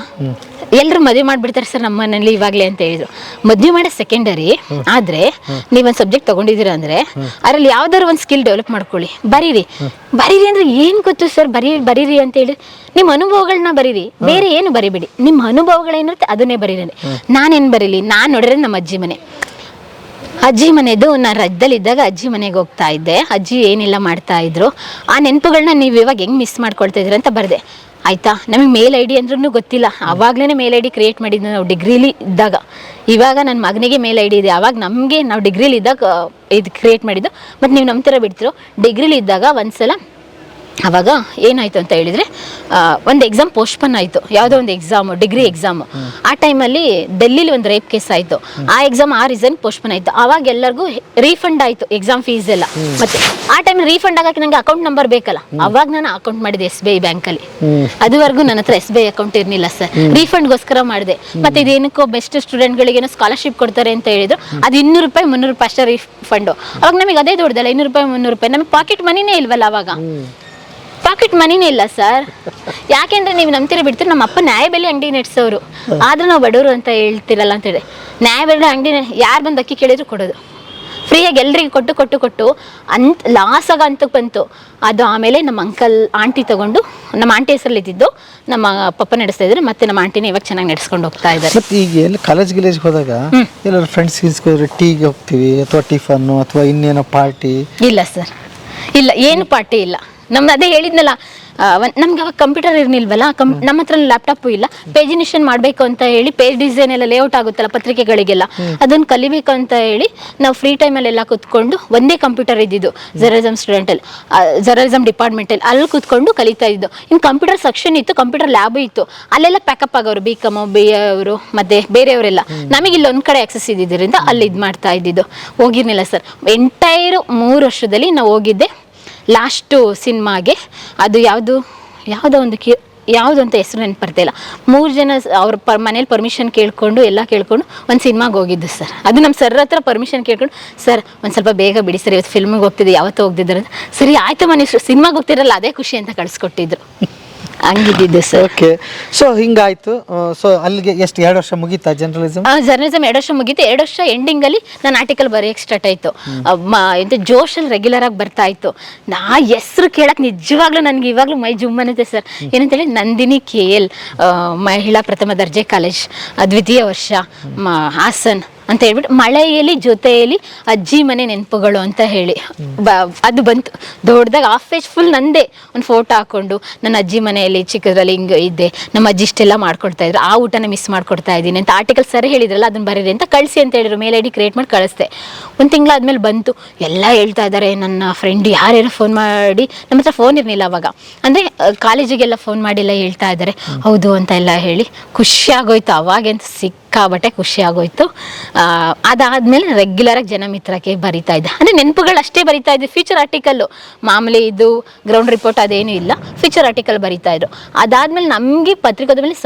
ಎಲ್ಲರೂ ಮದುವೆ ಮಾಡಿಬಿಡ್ತಾರೆ ಸರ್ ನಮ್ಮ ಮನೇಲಿ ಇವಾಗಲೇ ಅಂತ ಹೇಳಿದರು. ಮದುವೆ ಮಾಡೋ ಸೆಕೆಂಡರಿ, ಆದರೆ ನೀವೊಂದು ಸಬ್ಜೆಕ್ಟ್ ತೊಗೊಂಡಿದ್ದೀರಾ ಅಂದರೆ ಅದರಲ್ಲಿ ಯಾವ್ದಾದ್ರು ಒಂದು ಸ್ಕಿಲ್ ಡೆವಲಪ್ ಮಾಡ್ಕೊಳ್ಳಿ, ಬರೀರಿ ಅಂದರೆ ಏನು ಗೊತ್ತು ಸರ್, ಬರೀರಿ ಅಂತ ಹೇಳಿ ನಿಮ್ಮ ಅನುಭವಗಳನ್ನ ಬರೀರಿ, ಬೇರೆ ಏನು ಬರಿಬೇಡಿ, ನಿಮ್ಮ ಅನುಭವಗಳೇನಿರುತ್ತೆ ಅದನ್ನೇ ಬರೀರಿ. ನಾನೇನು ಬರೀಲಿ, ನಾನು ನೋಡಿದ್ರೆ ನಮ್ಮ ಅಜ್ಜಿ ಮನೆದು, ನಾನು ರಜದಲ್ಲಿದ್ದಾಗ ಅಜ್ಜಿ ಮನೆಗೆ ಹೋಗ್ತಾ ಇದ್ದೆ. ಅಜ್ಜಿ ಏನೆಲ್ಲ ಮಾಡ್ತಾ ಇದ್ರು, ಆ ನೆನಪುಗಳನ್ನ ನೀವು ಇವಾಗ ಹೆಂಗೆ ಮಿಸ್ ಮಾಡ್ಕೊಳ್ತಾ ಇದ್ದೀರ ಅಂತ ಬರೆದೆ. ಆಯಿತಾ, ನಮಗೆ ಮೇಲ್ ID ಅಂದ್ರೂ ಗೊತ್ತಿಲ್ಲ, ಆವಾಗಲೇ ಮೇಲ್ ID ಕ್ರಿಯೇಟ್ ಮಾಡಿದ್ದು ನಾವು ಡಿಗ್ರಿಲಿ ಇದ್ದಾಗ. ಇವಾಗ ನನ್ನ ಮಗನಿಗೆ ಮೇಲ್ ID ಇದೆ, ಆವಾಗ ನಮಗೆ ನಾವು ಡಿಗ್ರಿಲಿ ಇದ್ದಾಗ ಇದು ಕ್ರಿಯೇಟ್ ಮಾಡಿದ್ದು. ಮತ್ತು ನೀವು ನಮ್ಮ ಥರ ಬಿಡ್ತಿರೋ, ಡಿಗ್ರಿಲಿ ಇದ್ದಾಗ ಒಂದ್ಸಲ ಆವಾಗ ಏನಾಯಿತು ಅಂತ ಹೇಳಿದರೆ, ಒಂದು ಎಕ್ಸಾಮ್ ಪೋಸ್ಟ್ಪೋನ್ ಆಯಿತು, ಯಾವುದೋ ಒಂದು ಎಕ್ಸಾಮು, ಡಿಗ್ರಿ ಎಕ್ಸಾಮು. ಆ ಟೈಮಲ್ಲಿ ಡೆಲ್ಲಿಲಿ ಒಂದು ರೇಪ್ ಕೇಸ್ ಆಯಿತು. ಆ ಎಕ್ಸಾಮ್ ಆ ರೀಸನ್ ಪೋಸ್ಟ್ಪೋನ್ ಆಯಿತು. ಆವಾಗ ಎಲ್ಲರಿಗೂ ರೀಫಂಡ್ ಆಯಿತು ಎಕ್ಸಾಮ್ ಫೀಸ್ ಎಲ್ಲ. ಮತ್ತು ಆ ಟೈಮ್ ರೀಫಂಡ್ ಆಗೋಕ್ಕೆ ನನಗೆ ಅಕೌಂಟ್ ನಂಬರ್ ಬೇಕಲ್ಲ, ಅವಾಗ ನಾನು ಅಕೌಂಟ್ ಮಾಡಿದೆ SBI ಬ್ಯಾಂಕಲ್ಲಿ. ಅದುವರೆಗೂ ನನ್ನ ಹತ್ರ SBI ಅಕೌಂಟ್ ಇರಲಿಲ್ಲ ಸರ್, ರೀಫಂಡ್ಗೋಸ್ಕರ ಮಾಡಿದೆ. ಮತ್ತು ಇದೇನಕ್ಕೋ ಬೆಸ್ಟ್ ಸ್ಟೂಡೆಂಟ್ಗಳಿಗೇನೋ ಸ್ಕಾಲರ್ಶಿಪ್ ಕೊಡ್ತಾರೆ ಅಂತ ಹೇಳಿದ್ರು, ಅದು ₹200 ₹300 ಅಷ್ಟೇ ರೀಫಂಡು. ಅವಾಗ ನಮಗೆ ಅದೇ ದೊಡ್ಡದಲ್ಲ, ₹200 ₹300, ನಮಗೆ ಪಾಕೆಟ್ ಮನಿನೇ ಇಲ್ವಲ್ಲ ಅವಾಗ. ಪಾಕೆಟ್ ಮನಿನೇ ಇಲ್ಲ ಸರ್. ಯಾಕೆಂದ್ರೆ ನೀವು ನಂಬ್ತೀರ ಬಿಡ್ತೀರಿ, ನಮ್ಮ ಅಪ್ಪ ನ್ಯಾಯಬೆಲೆ ಅಂಗಡಿ ನಡೆಸೋರು, ಆದ್ರೂ ನಾವು ಬಡವರು ಅಂತ ಹೇಳ್ತಿರಲ್ಲ ಅಂತೇಳಿ ನ್ಯಾಯಬೆಲೆ ಅಂಗಡಿ ಯಾರು ಬಂದು ಅಕ್ಕಿ ಕೇಳಿದ್ರು ಕೊಡೋದು, ಫ್ರೀಯಾಗಿ ಎಲ್ರಿಗೆ ಕೊಟ್ಟು ಲಾಸ್ ಆಗ ಅಂತಕ್ಕೆ ಬಂತು ಅದು. ಆಮೇಲೆ ನಮ್ಮ ಆಂಟಿ ತಗೊಂಡು, ನಮ್ಮ ಆಂಟಿ ಹೆಸರಲ್ಲಿ ಇದ್ದಿದ್ದು ನಮ್ಮ ಪಪ್ಪ ನಡೆಸ್ತಾ ಇದ್ರು, ಮತ್ತೆ ನಮ್ಮ ಆಂಟಿನ ಇವಾಗ ಚೆನ್ನಾಗಿ ನಡೆಸ್ಕೊಂಡು ಹೋಗ್ತಾ ಇದ್ದಾರೆ. ಮತ್ತೆ ಈಗ ಎಲ್ಲಿ ಕಾಲೇಜ್ ಹೋದಾಗ ಎಲ್ಲರೂ ಫ್ರೆಂಡ್ಸ್ ಹೋದ್ರೆ ಟೀಗೆ ಹೋಗ್ತೀವಿ, ಅಥವಾ ಟಿಫನ್ನು, ಅಥವಾ ಇನ್ನೇನೋ ಪಾರ್ಟಿ? ಇಲ್ಲ ಸರ್, ಇಲ್ಲ, ಏನು ಪಾರ್ಟಿ ಇಲ್ಲ. ನಮ್ದು ಅದೇ ಹೇಳಿದ್ನಲ್ಲ, ನಮ್ಗೆ ಅವಾಗ ಕಂಪ್ಯೂಟರ್ ಇರಲಿಲ್ವಲ್ಲ, ನಮ್ಮ ಹತ್ರ ಲ್ಯಾಪ್ಟಾಪು ಇಲ್ಲ. ಪೇಜಿನೇಷನ್ ಮಾಡಬೇಕು ಅಂತ ಹೇಳಿ, ಪೇಜ್ ಡಿಸೈನ್ ಎಲ್ಲ ಲೇಔಟ್ ಆಗುತ್ತಲ್ಲ ಪತ್ರಿಕೆಗಳಿಗೆಲ್ಲ, ಅದನ್ನು ಕಲಿಬೇಕು ಅಂತ ಹೇಳಿ ನಾವು ಫ್ರೀ ಟೈಮಲ್ಲೆಲ್ಲ ಕೂತ್ಕೊಂಡು, ಒಂದೇ ಕಂಪ್ಯೂಟರ್ ಇದ್ದಿದ್ದು ಜರ್ನಲಿಸಮ್ ಡಿಪಾರ್ಟ್ಮೆಂಟಲ್ಲಿ, ಅಲ್ಲಿ ಕೂತ್ಕೊಂಡು ಕಲಿತಾ ಇದ್ದು. ಇನ್ನು ಕಂಪ್ಯೂಟರ್ ಸೆಕ್ಷನ್ ಇತ್ತು, ಕಂಪ್ಯೂಟರ್ ಲ್ಯಾಬ್ ಇತ್ತು, ಅಲ್ಲೆಲ್ಲ ಪ್ಯಾಕಪ್ ಆಗೋರು, BCom BA ಅವರು ಮತ್ತು ಬೇರೆಯವರೆಲ್ಲ. ನಮಗೆ ಇಲ್ಲಿ ಒಂದು ಕಡೆ ಆಕ್ಸೆಸ್ ಇದ್ದಿದ್ದರಿಂದ ಅಲ್ಲಿ ಇದು ಮಾಡ್ತಾ ಇದ್ದಿದ್ದು. ಹೋಗಿರ್ಲಿಲ್ಲ ಸರ್, ಎಂಟೈರು 3 ವರ್ಷದಲ್ಲಿ ನಾವು ಹೋಗಿದ್ದೆ ಲಾಸ್ಟು ಸಿನಿಮಾಗೆ. ಅದು ಯಾವುದೋ ಅಂತ ಹೆಸರು ನೆನಪು ಬರ್ತಾ ಇಲ್ಲ. 3 ಜನ ಅವ್ರ ಮನೇಲಿ ಪರ್ಮಿಷನ್ ಕೇಳ್ಕೊಂಡು ಎಲ್ಲ ಕೇಳ್ಕೊಂಡು ಒಂದು ಸಿನಿಮಾಗೆ ಹೋಗಿದ್ದು ಸರ್. ಅದು ನಮ್ಮ ಸರ್ ಹತ್ರ ಪರ್ಮಿಷನ್ ಕೇಳ್ಕೊಂಡು, ಸರ್ ಒಂದು ಸ್ವಲ್ಪ ಬೇಗ ಬಿಡಿ ಸರ್, ಇವತ್ತು ಫಿಲ್ಮಿಗೆ ಹೋಗ್ತಿದ್ದೆ, ಯಾವತ್ತೂ ಹೋಗ್ತಿದ್ದಾರೆ ಅಂತ. ಸರಿ ಆಯ್ತಮ್ಮ, ನೀವು ಸಿನಿಮಾಗೆ ಹೋಗ್ತಿರಲ್ಲ ಅದೇ ಖುಷಿ ಅಂತ ಕಳಿಸ್ಕೊಟ್ಟಿದ್ರು. ಹಂಗಿದ್ದು ಸರ್. ಓಕೆ, ಸೊ ಹಿಂಗಾಯ್ತು. ಸೊ ಅಲ್ಲಿಗೆ ಎಷ್ಟು 2 ವರ್ಷ ಮುಗೀತಾ ಜರ್ನಲಿಸಮ್? 2 ವರ್ಷ ಮುಗೀತು. 2 ವರ್ಷ ಎಂಡಿಂಗಲ್ಲಿ ನಾನು ಆರ್ಟಿಕಲ್ ಬರೆಯೋಕ್ಕೆ ಸ್ಟಾರ್ಟ್ ಆಯಿತು. ಎಂತ ಜೋಶಲ್ಲಿ ರೆಗ್ಯುಲರ್ ಆಗಿ ಬರ್ತಾ ಇತ್ತು. ನಾ ಹೆಸರು ಕೇಳಕ್ಕೆ ನಿಜವಾಗ್ಲೂ ನನಗೆ ಇವಾಗಲೂ ಮೈ ಜುಮ್ ಅನ್ನುತ್ತೆ ಸರ್. ಏನಂತೇಳಿ, ನಂದಿನಿ KL ಮಹಿಳಾ ಪ್ರಥಮ ದರ್ಜೆ ಕಾಲೇಜ್, ದ್ವಿತೀಯ ವರ್ಷ, ಹಾಸನ್ ಅಂತ ಹೇಳ್ಬಿಟ್ಟು, ಮಳೆಯಲ್ಲಿ ಜೊತೆಯಲ್ಲಿ ಅಜ್ಜಿ ಮನೆ ನೆನಪುಗಳು ಅಂತ ಹೇಳಿ ಅದು ಬಂತು. ದೊಡ್ಡದಾಗ ಹಾಫ್ ಪೇಜ್ ಫುಲ್ ನಂದೇ ಒಂದು ಫೋಟೋ ಹಾಕ್ಕೊಂಡು, ನನ್ನ ಅಜ್ಜಿ ಮನೆಯಲ್ಲಿ ಚಿಕ್ಕದ್ರಲ್ಲಿ ಹಿಂಗೆ ಇದ್ದೆ, ನಮ್ಮ ಅಜ್ಜಿ ಇಷ್ಟೆಲ್ಲ ಮಾಡ್ಕೊಡ್ತಾ ಇದ್ರು, ಆ ಊಟನ ಮಿಸ್ ಮಾಡ್ಕೊಡ್ತಾ ಇದ್ದೀನಿ ಅಂತ ಆರ್ಟಿಕಲ್ ಸರಿ ಹೇಳಿದ್ರಲ್ಲ, ಅದನ್ನು ಬರೀರಿ ಅಂತ ಕಳಿಸಿ ಅಂತ ಹೇಳಿದ್ರು. ಮೇಲ್ ID ಕ್ರಿಯೇಟ್ ಮಾಡಿ ಕಳಿಸ್ದೆ. 1 ತಿಂಗಳಾದ್ಮೇಲೆ ಬಂತು. ಎಲ್ಲ ಹೇಳ್ತಾ ಇದ್ದಾರೆ, ನನ್ನ ಫ್ರೆಂಡ್ ಯಾರ್ಯಾರು ಫೋನ್ ಮಾಡಿ, ನಮ್ಮ ಹತ್ರ ಫೋನ್ ಇರಲಿಲ್ಲ ಅವಾಗ, ಅಂದರೆ ಕಾಲೇಜಿಗೆಲ್ಲ ಫೋನ್ ಮಾಡಿಲ್ಲ ಹೇಳ್ತಾ ಇದ್ದಾರೆ, ಹೌದು ಅಂತ ಎಲ್ಲ ಹೇಳಿ ಖುಷಿ ಆಗೋಯ್ತು. ಅವಾಗೆಂತ ಸಿಕ್ಕಾಬಟ್ಟೆ ಖುಷಿ ಆಗೋಯ್ತು. ಅದಾದಮೇಲೆ ರೆಗ್ಯುಲರಾಗಿ ಜನಮಿತ್ರಕ್ಕೆ ಬರಿತಾ ಇದ್ದೆ. ಅಂದರೆ ನೆನಪುಗಳು ಅಷ್ಟೇ ಬರಿತಾ ಇದ್ದೆ. ಫ್ಯೂಚರ್ ಆರ್ಟಿಕಲ್ಲು ಮಾಮೂಲಿ ಇದು ಗ್ರೌಂಡ್ ರಿಪೋರ್ಟ್ ಅದೇನೂ ಇಲ್ಲ, ಫ್ಯೂಚರ್ ಆರ್ಟಿಕಲ್ ಬರಿತಾ ಇದ್ರು. ಅದಾದಮೇಲೆ ನಮಗೆ ಪತ್ರಿಕೋದ್ಯಮದಲ್ಲಿ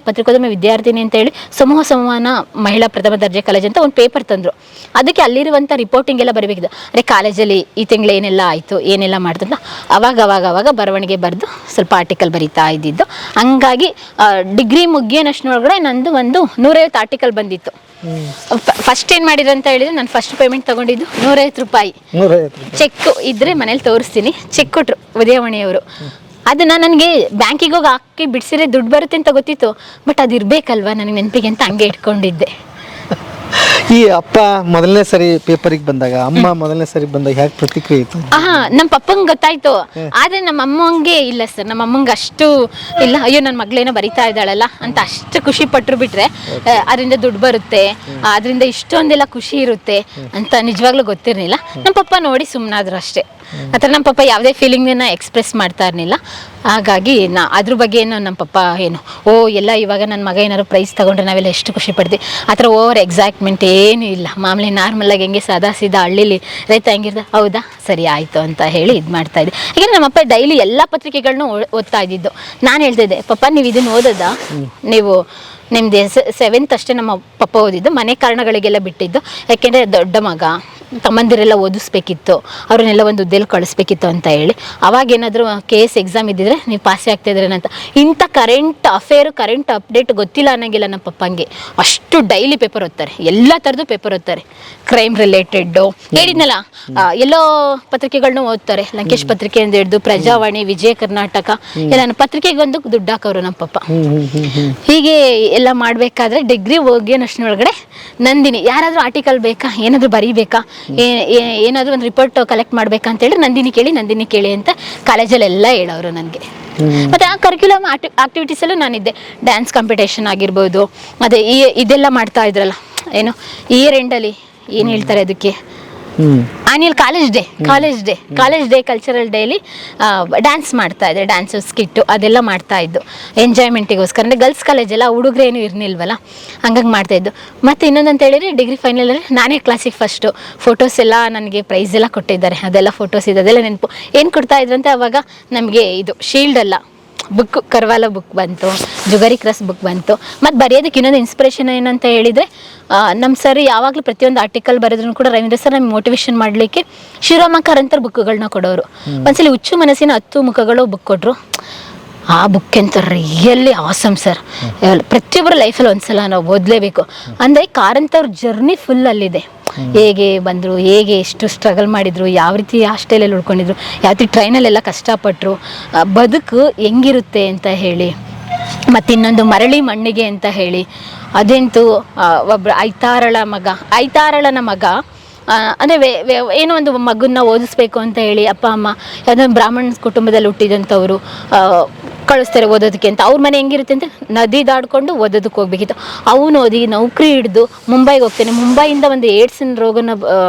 ಪತ್ರಿಕೋದ್ಯಮ ವಿದ್ಯಾರ್ಥಿನಿ ಅಂತ ಹೇಳಿ ಸಂವಹನ ಮಹಿಳಾ ಪ್ರಥಮ ದರ್ಜೆ ಕಾಲೇಜ್ ಅಂತ ಒಂದು ಪೇಪರ್ ತಂದರು. ಅದಕ್ಕೆ ಅಲ್ಲಿರುವಂಥ ರಿಪೋರ್ಟಿಂಗ್ ಎಲ್ಲ ಬರೀಬೇಕಿತ್ತು. ಅಂದರೆ ಕಾಲೇಜಲ್ಲಿ ಈ ತಿಂಗಳು ಏನೆಲ್ಲ ಆಯಿತು, ಏನೆಲ್ಲ ಮಾಡ್ತಂತ ಅವಾಗ ಬರವಣಿಗೆ ಬರೆದು ಸ್ವಲ್ಪ ಆರ್ಟಿಕಲ್ ಬರಿತಾ ಇದ್ದಿದ್ದು. ಹಂಗಾಗಿ ಡಿಗ್ರಿ ಮುಗಿಯೋನಷ್ಟರೊಳಗಡೆ ನಂದು ಒಂದು 150 ಆರ್ಟಿಕಲ್ ಬಂದಿತ್ತು. ಫಸ್ಟ್ ಏನು ಮಾಡಿದ್ರು ಅಂತ ಹೇಳಿದ್ರೆ, ನಾನು ಫಸ್ಟ್ ಪೇಮೆಂಟ್ ತೊಗೊಂಡಿದ್ದು 150 ರೂಪಾಯಿ. ಚೆಕ್ ಇದ್ರೆ ಮನೇಲಿ ತೋರಿಸ್ತೀನಿ. ಚೆಕ್ ಕೊಟ್ಟರು ಉದಯವಾಣಿಯವರು. ಅದನ್ನು ನನಗೆ ಬ್ಯಾಂಕಿಗೆ ಹೋಗಿ ಹಾಕಿ ಬಿಡಿಸಿದ್ರೆ ದುಡ್ಡು ಬರುತ್ತೆ ಅಂತ ಗೊತ್ತಿತ್ತು. ಬಟ್ ಅದು ಇರಬೇಕಲ್ವ ನನಗೆ ನೆನಪಿಗೆ ಅಂತ ಹಂಗೆ ಇಟ್ಕೊಂಡಿದ್ದೆ. ಈ ಅಪ್ಪ ಮೊದಲನೇ ಸರಿ ಪೇಪರಿಗೆ ಬಂದಾಗ, ಅಮ್ಮ ಮೊದಲನೇ ಸರಿ ಬಂದಾಗ ಹೇಗೆ ಪ್ರತಿಕ್ರಿಯೆ ಇತ್ತು? ನಮ್ಮ ಪಪ್ಪಂಗೆ ಗೊತ್ತಾಯ್ತು. ಆದ್ರೆ ನಮ್ಮ ಅಮ್ಮಂಗೆ ಇಲ್ಲ ಸರ್. ನಮ್ಮ ಅಮ್ಮಂಗೆ ಅಷ್ಟು ಇಲ್ಲ, ಅಯ್ಯೋ ನನ್ನ ಮಗಳೇನೋ ಬರಿತಾ ಇದ್ದಾಳಲ್ಲ ಅಂತ ಅಷ್ಟು ಖುಷಿ ಪಟ್ಟರು. ಬಿಟ್ರೆ ಅದರಿಂದ ದುಡ್ಡು ಬರುತ್ತೆ, ಅದರಿಂದ ಇಷ್ಟೊಂದೆಲ್ಲ ಖುಷಿ ಇರುತ್ತೆ ಅಂತ ನಿಜವಾಗ್ಲೂ ಗೊತ್ತಿರಲಿಲ್ಲ. ನಮ್ಮ ಪಪ್ಪ ನೋಡಿ ಸುಮ್ಮನಾದ್ರು ಅಷ್ಟೇ. ಆ ಥರ ನಮ್ಮ ಪಪ್ಪ ಯಾವುದೇ ಫೀಲಿಂಗನ್ನ ಎಕ್ಸ್ಪ್ರೆಸ್ ಮಾಡ್ತಾ ಇರಲಿಲ್ಲ. ಹಾಗಾಗಿ ಅದ್ರ ಬಗ್ಗೆ ಏನು ನಮ್ಮ ಪಪ್ಪ ಏನು ಎಲ್ಲ ಇವಾಗ ನನ್ನ ಮಗ ಏನಾದ್ರು ಪ್ರೈಸ್ ತೊಗೊಂಡ್ರೆ ನಾವೆಲ್ಲ ಎಷ್ಟು ಖುಷಿ ಪಡ್ತೀವಿ, ಆ ಥರ ಓವರ್ ಎಕ್ಸೈಟ್ಮೆಂಟ್ ಏನೂ ಇಲ್ಲ. ಮಾಮೂಲಿ ನಾರ್ಮಲಾಗಿ ಹೆಂಗೆ ಸಾದಾ ಹಳ್ಳಿಲಿ ರೈತ ಹೆಂಗಿರ್ತಾರೆ, ಹೌದಾ ಸರಿ ಆಯಿತು ಅಂತ ಹೇಳಿ ಇದು ಮಾಡ್ತಾಯಿದ್ದೆ. ಯಾಕೆಂದರೆ ನಮ್ಮಪ್ಪ ಡೈಲಿ ಎಲ್ಲ ಪತ್ರಿಕೆಗಳನ್ನೂ ಓದ್ತಾ ಇದ್ದಿದ್ದು. ನಾನು ಹೇಳ್ತಿದ್ದೆ, ಪಪ್ಪ ನೀವು ಇದನ್ನು ಓದೋದಾ, ನೀವು ನಿಮ್ಮದು 7th ಅಷ್ಟೇ ನಮ್ಮ ಪಪ್ಪ ಓದಿದ್ದು, ಮನೆ ಕಾರಣಗಳಿಗೆಲ್ಲ ಬಿಟ್ಟಿದ್ದು. ಯಾಕೆಂದರೆ ದೊಡ್ಡ ಮಗ, ತಮ್ಮಂದಿರೆಲ್ಲ ಓದಿಸ್ಬೇಕಿತ್ತು, ಅವ್ರನ್ನೆಲ್ಲ ಒಂದು ಹುದ್ದೆಲಿ ಕಳಿಸ್ಬೇಕಿತ್ತು ಅಂತ ಹೇಳಿ. ಅವಾಗೇನಾದರೂ KS ಎಕ್ಸಾಮ್ ಇದ್ದಿದ್ರೆ ನೀವು ಪಾಸೇ ಆಗ್ತಾಯಿದ್ರೇನಂತ. ಇಂಥ ಕರೆಂಟ್ ಅಪ್ಡೇಟ್ ಗೊತ್ತಿಲ್ಲ ಅನ್ನೋಂಗಿಲ್ಲ ನಮ್ಮ ಪಪ್ಪಂಗೆ. ಅಷ್ಟು ಡೈಲಿ ಪೇಪರ್ ಓದ್ತಾರೆ, ಎಲ್ಲ ಥರದ್ದು ಪೇಪರ್ ಓದ್ತಾರೆ. ಕ್ರೈಮ್ ರಿಲೇಟೆಡ್ಡು ಹೇಳಿದ್ನಲ್ಲ, ಎಲ್ಲೋ ಪತ್ರಿಕೆಗಳನ್ನೂ ಓದ್ತಾರೆ. ಲಂಕೇಶ್ ಪತ್ರಿಕೆ ಅಂತ ಹಿಡಿದು ಪ್ರಜಾವಾಣಿ, ವಿಜಯ ಕರ್ನಾಟಕ ಎಲ್ಲ ಪತ್ರಿಕೆಗೊಂದು ದುಡ್ಡು ಹಾಕೋರು ನಮ್ಮ ಪಪ್ಪ. ಹೀಗೆ ಎಲ್ಲ ಮಾಡಬೇಕಾದ್ರೆ ಡಿಗ್ರಿ ಹೋಗಿಯೋನಷ್ಟರೊಳಗಡೆ ನಂದಿನಿ, ಯಾರಾದರೂ ಆರ್ಟಿಕಲ್ ಬೇಕಾ, ಏನಾದರೂ ಬರೀಬೇಕಾ, ಏನಾದರೂ ಒಂದು ರಿಪೋರ್ಟ್ ಕಲೆಕ್ಟ್ ಮಾಡ್ಬೇಕಾ ಅಂತೇಳಿ ನಂದಿನಿ ಕೇಳಿ ಅಂತ ಕಾಲೇಜಲ್ಲೆಲ್ಲ ಹೇಳೋರು ನನಗೆ. ಮತ್ತು ಆ ಕರಿಕ್ಯುಲಮ್ ಆಕ್ಟಿವಿಟೀಸಲ್ಲೂ ನಾನಿದ್ದೆ. ಡ್ಯಾನ್ಸ್ ಕಾಂಪಿಟೇಷನ್ ಆಗಿರ್ಬೋದು, ಅದೇ ಇದೆಲ್ಲ ಮಾಡ್ತಾ ಇದ್ರಲ್ಲ, ಏನು ಇಯರ್ ಎಂಡಲ್ಲಿ ಏನು ಹೇಳ್ತಾರೆ ಅದಕ್ಕೆ, annual college day cultural daily dance ಮಾಡ್ತಾ ಇದ್ದೆ. ಡ್ಯಾನ್ಸು, ಸ್ಕಿಟ್ಟು ಅದೆಲ್ಲ ಮಾಡ್ತಾ ಇದ್ದು ಎಂಜಾಯ್ಮೆಂಟಿಗೋಸ್ಕರ. ಅಂದರೆ ಗರ್ಲ್ಸ್ ಕಾಲೇಜೆಲ್ಲ ಹುಡುಗ್ರೇನು ಇರಲಿಲ್ವಲ್ಲ, ಹಂಗಾಗಿ ಮಾಡ್ತಾಯಿದ್ದು. ಮತ್ತು ಇನ್ನೊಂದು ಅಂತ ಹೇಳಿದ್ರೆ ಡಿಗ್ರಿ ಫೈನಲಲ್ಲಿ ನಾನೇ ಕ್ಲಾಸಿಗೆ ಫಸ್ಟು. ಫೋಟೋಸ್ ಎಲ್ಲ ನನಗೆ ಪ್ರೈಸ್ ಎಲ್ಲ ಕೊಟ್ಟಿದ್ದಾರೆ. ಅದೆಲ್ಲ ಫೋಟೋಸ್ ಇದೆ, ಅದೆಲ್ಲ ನೆನಪು. ಏನು ಕೊಡ್ತಾಯಿದ್ರಂತೆ ಅವಾಗ ನಮಗೆ, ಇದು ಶೀಲ್ಡ್ ಅಲ್ಲ, ಬುಕ್, ಕರ್ವಾಲ ಬುಕ್ ಬಂತು, ಜುಗಾರಿ ಕ್ರಾಸ್ ಬುಕ್ ಬಂತು. ಮತ್ತು ಬರೆಯೋದಕ್ಕೆ ಇನ್ನೊಂದು ಇನ್ಸ್ಪಿರೇಷನ್ ಏನಂತ ಹೇಳಿದರೆ, ನಮ್ಮ ಸರ್ ಯಾವಾಗಲೂ ಪ್ರತಿಯೊಂದು ಆರ್ಟಿಕಲ್ ಬರೆದ್ರೂ ಕೂಡ ರವೀಂದ್ರ ಸರ್ ನಮಗೆ ಮೋಟಿವೇಶನ್ ಮಾಡಲಿಕ್ಕೆ ಶಿವರಾಮ ಕಾರಂತರ ಬುಕ್ಗಳನ್ನ ಕೊಡೋರು. ಒಂದ್ಸಲಿ ಹುಚ್ಚು ಮನಸ್ಸಿನ 10 ಮುಖಗಳು ಬುಕ್ ಕೊಟ್ಟರು. ಆ ಬುಕ್ ಅಂತ ರಿಯಲಿ ಆಸಮ್ ಸರ್. ಪ್ರತಿಯೊಬ್ಬರ ಲೈಫಲ್ಲಿ ಒಂದ್ಸಲ ನಾವು ಓದಲೇಬೇಕು. ಅಂದರೆ ಕಾರಂತವ್ರ ಜರ್ನಿ ಫುಲ್ ಅಲ್ಲಿದೆ. ಹೇಗೆ ಬಂದರು, ಹೇಗೆ ಎಷ್ಟು ಸ್ಟ್ರಗಲ್ ಮಾಡಿದರು, ಯಾವ ರೀತಿ ಹಾಸ್ಟೆಲಲ್ಲಿ ಉಳ್ಕೊಂಡಿದ್ರು, ಯಾವ ರೀತಿ ಟ್ರೈನಲ್ಲೆಲ್ಲ ಕಷ್ಟಪಟ್ಟರು, ಬದುಕು ಹೆಂಗಿರುತ್ತೆ ಅಂತ ಹೇಳಿ. ಮತ್ತು ಇನ್ನೊಂದು ಮರಳಿ ಮಣ್ಣಿಗೆ ಅಂತ ಹೇಳಿ, ಅದಂತೂ ಒಬ್ಬ ಐತಾರಳನ ಮಗ ಅಂದರೆ ಏನೋ ಒಂದು ಮಗುನ ಓದಿಸ್ಬೇಕು ಅಂತ ಹೇಳಿ ಅಪ್ಪ ಅಮ್ಮ ಯಾವುದೋ ಬ್ರಾಹ್ಮಣ ಕುಟುಂಬದಲ್ಲಿ ಹುಟ್ಟಿದಂಥವ್ರು ಕಳಿಸ್ತಾರೆ ಓದೋದಕ್ಕೆ ಅಂತ. ಅವ್ರ ಮನೆ ಹೆಂಗಿರುತ್ತೆ ಅಂತ ನದಿ ದಾಡ್ಕೊಂಡು ಓದೋದಕ್ಕೆ ಹೋಗ್ಬೇಕಿತ್ತು. ಅವನು ಓದಿ ನೌಕರಿ ಹಿಡಿದು ಮುಂಬೈಗೆ ಹೋಗ್ತಾನೆ. ಮುಂಬೈಯಿಂದ ಒಂದು ಏಡ್ಸಿನ ರೋಗನ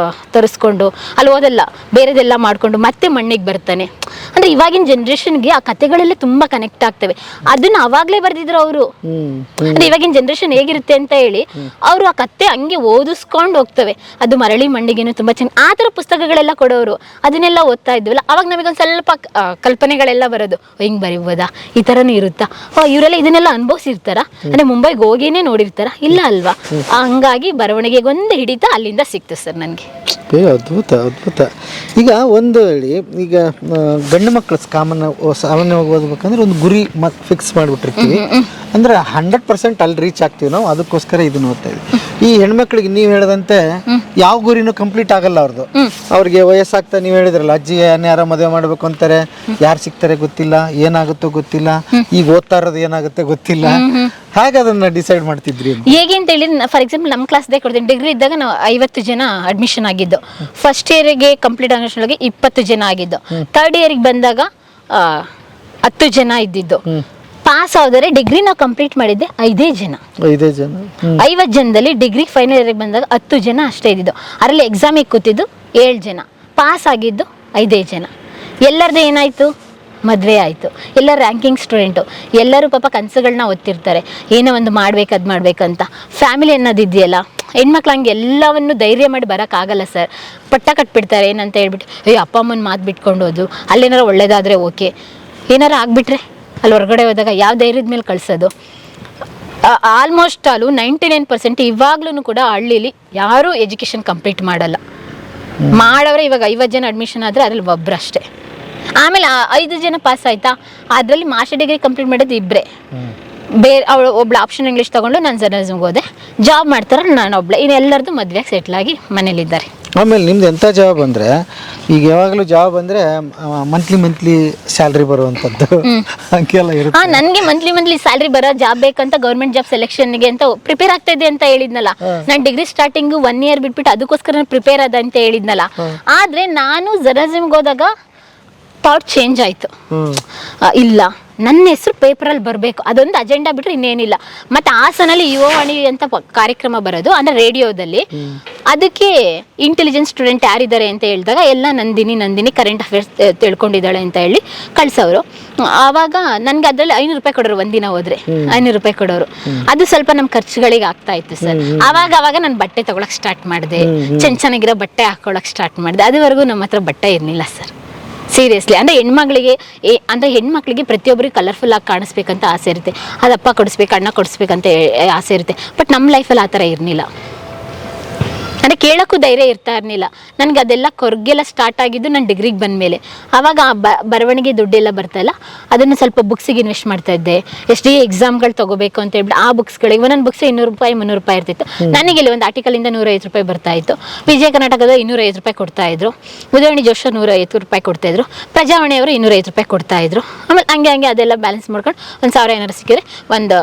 ತರಿಸ್ಕೊಂಡು ಅಲ್ಲಿ ಓದಲ್ಲ, ಬೇರೆದೆಲ್ಲ ಮಾಡಿಕೊಂಡು ಮತ್ತೆ ಮಣ್ಣಿಗೆ ಬರ್ತಾನೆ. ಅಂದರೆ ಇವಾಗಿನ ಜನ್ರೇಷನ್ಗೆ ಆ ಕಥೆಗಳೆಲ್ಲ ತುಂಬ ಕನೆಕ್ಟ್ ಆಗ್ತವೆ. ಅದನ್ನು ಅವಾಗಲೇ ಬರೆದಿದ್ರು ಅವರು. ಅಂದರೆ ಇವಾಗಿನ ಜನ್ರೇಷನ್ ಹೇಗಿರುತ್ತೆ ಅಂತ ಹೇಳಿ ಅವರು ಆ ಕಥೆ ಹಂಗೆ ಓದಿಸ್ಕೊಂಡು ಹೋಗ್ತವೆ. ಅದು ಮರಳಿ ಮಣ್ಣಿಗೆನೂ ತುಂಬ ಚೆನ್ನಾಗಿ ಆ ಥರ ಪುಸ್ತಕಗಳೆಲ್ಲ ಕೊಡೋರು. ಅದನ್ನೆಲ್ಲ ಓದ್ತಾ ಇದ್ವಲ್ಲ, ಅವಾಗ ನಮಗೊಂದು ಸ್ವಲ್ಪ ಕಲ್ಪನೆಗಳೆಲ್ಲ ಬರೋದು. ಹಿಂಗೆ ಬರೀಬೋದಾ, ಈ ಥರನೂ ಇರುತ್ತಾ, ಇವರೆಲ್ಲ ಇದನ್ನೆಲ್ಲ ಅನುಭವಿಸಿರ್ತಾರ, ಅಂದರೆ ಮುಂಬೈಗೆ ಹೋಗಿನೇ ನೋಡಿರ್ತಾರ, ಇಲ್ಲ ಅಲ್ವಾ. ಹಂಗಾಗಿ ಬರವಣಿಗೆಗೊಂದು ಹಿಡಿತ ಅಲ್ಲಿಂದ ಸಿಕ್ತು ಸರ್ ನನಗೆ. ಅದ್ಭುತ. ಈಗ ಒಂದು ಹೇಳಿ, ಈಗ ಗಂಡು ಮಕ್ಕಳು ಸಾಮಾನ್ಯವಾಗಿ ಓದ್ಬೇಕಂದ್ರೆ ಒಂದು ಗುರಿ ಫಿಕ್ಸ್ ಮಾಡಿಬಿಟ್ಟಿರ್ತೀವಿ. ಅಂದ್ರೆ 100% ಅಲ್ಲಿ ರೀಚ್ ಆಗ್ತೀವಿ ನಾವು, ಅದಕ್ಕೋಸ್ಕರ ಇದನ್ನ ಓದ್ತಾ ಇದ್ವಿ. ಈ ಹೆಣ್ಮಕ್ಳಿಗೆ ನೀವು ಹೇಳದಂತೆ ಯಾವ ಗುರಿನೂ ಕಂಪ್ಲೀಟ್ ಆಗಲ್ಲ ಅವ್ರದ್ದು. ಅವ್ರಿಗೆ ವಯಸ್ಸಾಗ್ತಾ, ನೀವು ಹೇಳಿದ್ರಲ್ಲ, ಅಜ್ಜಿ ಯಾರ ಮದುವೆ ಮಾಡ್ಬೇಕು ಅಂತಾರೆ, ಯಾರು ಸಿಗ್ತಾರೆ ಗೊತ್ತಿಲ್ಲ, ಏನಾಗುತ್ತೋ ಗೊತ್ತಿಲ್ಲ, ಈಗ ಓದ್ತಾ ಇರೋದು ಏನಾಗುತ್ತೆ ಗೊತ್ತಿಲ್ಲ. ಹಾಗೆ ಅದನ್ನ ಡಿಸೈಡ್ ಮಾಡ್ತಿದ್ರಿ ಹೇಗೆ ಅಂತ ಹೇಳಿ, ಫಾರ್ ಎಕ್ಸಾಂಪಲ್ ನಮ್ಮ ಕ್ಲಾಸ್ದೇ ಕೊಡ್ತೀನಿ. ಡಿಗ್ರಿ ಇದ್ದಾಗ ನಾವು 50 ಜನ ಅಡ್ಮಿಷನ್ ಆಗಿದ್ದು. ಫಸ್ಟ್ ಇಯರ್ಗೆ ಕಂಪ್ಲೀಟ್ ಆಗೋಷ್ಟೊಳಗೆ 20 ಜನ ಆಗಿದ್ದು. ಥರ್ಡ್ ಇಯರ್ಗೆ ಬಂದಾಗ 10 ಜನ ಇದ್ದಿದ್ದು. ಪಾಸ್ ಆದ್ರೆ ಡಿಗ್ರಿ ನಾವು ಕಂಪ್ಲೀಟ್ ಮಾಡಿದ್ದೆ 5 ಜನ. 50 ಜನದಲ್ಲಿ ಡಿಗ್ರಿ ಫೈನಲ್ ಇಯರ್ಗೆ ಬಂದಾಗ 10 ಜನ ಅಷ್ಟೇ ಇದ್ದಿದ್ದು. ಅದರಲ್ಲಿ ಎಕ್ಸಾಮಿಗೆ ಕೂತಿದ್ದು 7 ಜನ, ಪಾಸ್ ಆಗಿದ್ದು 5 ಜನ. ಎಲ್ಲರದ್ದು ಏನಾಯಿತು, ಮದುವೆ ಆಯಿತು. ಎಲ್ಲ ರ್ಯಾಂಕಿಂಗ್ ಸ್ಟೂಡೆಂಟು, ಎಲ್ಲರೂ ಪಾಪ ಕನಸುಗಳನ್ನ ಓದ್ತಿರ್ತಾರೆ, ಏನೋ ಒಂದು ಮಾಡ್ಬೇಕು ಅದು ಮಾಡ್ಬೇಕಂತ. ಫ್ಯಾಮಿಲಿ ಅನ್ನೋದಿದೆಯಲ್ಲ, ಹೆಣ್ಮಕ್ಳು ಹಂಗೆ ಎಲ್ಲವನ್ನು ಧೈರ್ಯ ಮಾಡಿ ಬರೋಕ್ಕಾಗಲ್ಲ ಸರ್. ಪಟ್ಟ ಕಟ್ಬಿಡ್ತಾರೆ ಏನಂತ ಹೇಳ್ಬಿಟ್ಟು, ಅಪ್ಪ ಅಮ್ಮನ ಮಾತು ಬಿಟ್ಕೊಂಡು ಹೋದು, ಅಲ್ಲೇನಾರು ಒಳ್ಳೇದಾದರೆ ಓಕೆ, ಏನಾರು ಆಗಿಬಿಟ್ರೆ ಅಲ್ಲಿ ಹೊರಗಡೆ ಹೋದಾಗ ಯಾವ ಧೈರ್ಯದ ಮೇಲೆ ಕಳಿಸೋದು. ಆಲ್ಮೋಸ್ಟ್ ಆಲು 99% ಇವಾಗ್ಲೂ ಕೂಡ ಹಳ್ಳೀಲಿ ಯಾರೂ ಎಜುಕೇಷನ್ ಕಂಪ್ಲೀಟ್ ಮಾಡಲ್ಲ. ಮಾಡವ್ರೆ ಇವಾಗ 50 ಜನ ಅಡ್ಮಿಷನ್ ಆದರೆ ಅದ್ರಲ್ಲಿ ಒಬ್ಬರು ಅಷ್ಟೇ. ಆಮೇಲೆ 5 ಜನ ಪಾಸ್ ಆಯ್ತಾ, ಅದರಲ್ಲಿ ಮಾಸ್ಟರ್ ಡಿಗ್ರಿ ಕಂಪ್ಲೀಟ್ ಮಾಡೋದು ಇಬ್ಬರೇ. ಬೇರೆ ಅವಳು ಒಬ್ಳು ಆಪ್ಷನ್ ಇಂಗ್ಲೀಷ್ ತೊಗೊಂಡು ನಾನು ಜರ್ನಲಿಸಮ್ಗೆ ಹೋದೆ, ಜಾಬ್ ಮಾಡ್ತಾರೆ, ನಾನು ಒಬ್ಳೆ. ಇನ್ನು ಎಲ್ಲರದ್ದು ಮದುವೆಗೆ ಸೆಟ್ಲಾಗಿ ಮನೇಲಿದ್ದಾರೆ. ಆಮೇಲೆ ನಿಮ್ದು ಎಂಥ ಜಾಬ್ ಅಂದರೆ, ಈಗ ಯಾವಾಗಲೂ ಜಾಬ್ ಅಂದರೆ ಮಂತ್ಲಿ ಸ್ಯಾಲ್ರಿ ಬರುವಂಥದ್ದು ಹಂಗೆಲ್ಲ ಇರುತ್ತೆ. ನನಗೆ ಮಂತ್ಲಿ ಸ್ಯಾಲ್ರಿ ಬರೋ ಜಾಬ್ ಬೇಕಂತ ಗೌರ್ಮೆಂಟ್ ಜಾಬ್ ಸೆಲೆಕ್ಷನ್ಗೆ ಅಂತ ಪ್ರಿಪೇರ್ ಆಗ್ತಾ ಇದೆ ಅಂತ ಹೇಳಿದ್ನಲ್ಲ. ನಾನು ಡಿಗ್ರಿ ಸ್ಟಾರ್ಟಿಂಗು 1 ಇಯರ್ ಬಿಟ್ಬಿಟ್ಟು ಅದಕ್ಕೋಸ್ಕರ ನಾನು ಪ್ರಿಪೇರ್ ಆದ ಅಂತ ಹೇಳಿದ್ನಲ್ಲ. ಆದರೆ ನಾನು ಜರ್ನಲಿಸಮ್ಗೆ ಹೋದಾಗ ಥಾಟ್ ಚೇಂಜ್ ಆಯಿತು. ಇಲ್ಲ, ನನ್ನ ಹೆಸರು ಪೇಪರಲ್ಲಿ ಬರಬೇಕು, ಅದೊಂದು ಅಜೆಂಡಾ ಬಿಟ್ಟರೆ ಇನ್ನೇನಿಲ್ಲ. ಮತ್ತು ಹಾಸನಲ್ಲಿ ಯುವವಾಣಿ ಅಂತ ಕಾರ್ಯಕ್ರಮ ಬರೋದು, ಅಂದರೆ ರೇಡಿಯೋದಲ್ಲಿ. ಅದಕ್ಕೆ ಇಂಟೆಲಿಜೆನ್ಸ್ ಸ್ಟೂಡೆಂಟ್ ಯಾರಿದ್ದಾರೆ ಅಂತ ಹೇಳಿದಾಗ ಎಲ್ಲ ನಂದಿನಿ ಕರೆಂಟ್ ಅಫೇರ್ಸ್ ತಿಳ್ಕೊಂಡಿದ್ದಾಳೆ ಅಂತ ಹೇಳಿ ಕಳ್ಸೋರು. ಆವಾಗ ನನಗೆ ಅದರಲ್ಲಿ 500 ರೂಪಾಯಿ ಕೊಡೋರು, ಒಂದಿನ ಹೋದ್ರೆ 500 ರೂಪಾಯಿ ಕೊಡೋರು. ಅದು ಸ್ವಲ್ಪ ನಮ್ಮ ಖರ್ಚುಗಳಿಗೆ ಆಗ್ತಾ ಇತ್ತು ಸರ್. ಆವಾಗ ನಾನು ಬಟ್ಟೆ ತೊಗೊಳಕ್ಕೆ ಸ್ಟಾರ್ಟ್ ಮಾಡಿದೆ, ಚೆನ್ನಾಗಿರೋ ಬಟ್ಟೆ ಹಾಕೊಳ್ಳೋಕೆ ಸ್ಟಾರ್ಟ್ ಮಾಡಿದೆ. ಅದುವರೆಗೂ ನಮ್ಮ ಹತ್ರ ಬಟ್ಟೆ ಇರಲಿಲ್ಲ ಸರ್, ಸೀರಿಯಸ್ಲಿ. ಅಂದರೆ ಹೆಣ್ಮಕ್ಳಿಗೆ ಪ್ರತಿಯೊಬ್ಬರಿಗೆ ಕಲರ್ಫುಲ್ ಆಗಿ ಕಾಣಿಸ್ಬೇಕಂತ ಆಸೆ ಇರುತ್ತೆ, ಅದಪ್ಪ ಕೊಡಿಸ್ಬೇಕು, ಅಣ್ಣ ಕೊಡಿಸ್ಬೇಕಂತ ಆಸೆ ಇರುತ್ತೆ. ಬಟ್ ನಮ್ಮ ಲೈಫಲ್ಲಿ ಆ ಥರ ಇರಲಿಲ್ಲ. ಅಂದರೆ ಕೇಳೋಕ್ಕೂ ಧೈರ್ಯ ಇರ್ತಾ ಇರಲಿಲ್ಲ. ನನಗೆ ಅದೆಲ್ಲ ಕೊರಗೆಲ್ಲ ಸ್ಟಾರ್ಟ್ ಆಗಿದ್ದು ನಾನು ಡಿಗ್ರಿಗೆ ಬಂದಮೇಲೆ. ಆವಾಗ ಬರವಣಿಗೆ ದುಡ್ಡೆಲ್ಲ ಬರ್ತಾಯಿಲ್ಲ, ಅದನ್ನು ಸ್ವಲ್ಪ ಬುಕ್ಸಿಗೆ ಇನ್ವೆಸ್ಟ್ ಮಾಡ್ತಾಯಿದ್ದೆ. SDA ಎಕ್ಸಾಮ್ಗಳು ತೊಗೋಬೇಕು ಅಂತ ಹೇಳ್ಬಿಟ್ಟು ಆ ಬುಕ್ಸ್ಗಳಿಗೆ ಒಂದೊಂದು ಬುಕ್ಸ್ 200 ರೂಪಾಯಿ 300 ರೂಪಾಯಿ ಇರ್ತಿತ್ತು. ನನಗೆ ಒಂದು ಆರ್ಟಿಕಲಿಂದ 150 ರೂಪಾಯಿ ಬರ್ತಾಯಿತ್ತು. ವಿಜಯ ಕರ್ನಾಟಕದ 250 ರೂಪಾಯಿ ಕೊಡ್ತಾಯಿದ್ರು, ಉದಯವಾಣಿ ಜೋಶ 150 ರೂಪಾಯಿ ಕೊಡ್ತಾಯಿದ್ರು, ಪ್ರಜಾವಾಣಿಯವರು 250 ರೂಪಾಯಿ ಕೊಡ್ತಾಯಿದ್ರು. ಆಮೇಲೆ ಹಂಗೆ ಅದೆಲ್ಲ ಬ್ಯಾಲೆನ್ಸ್ ಮಾಡ್ಕೊಂಡು 1000 ಏನಾರು ಸಿಕ್ಕಿದ್ರೆ ಒಂದು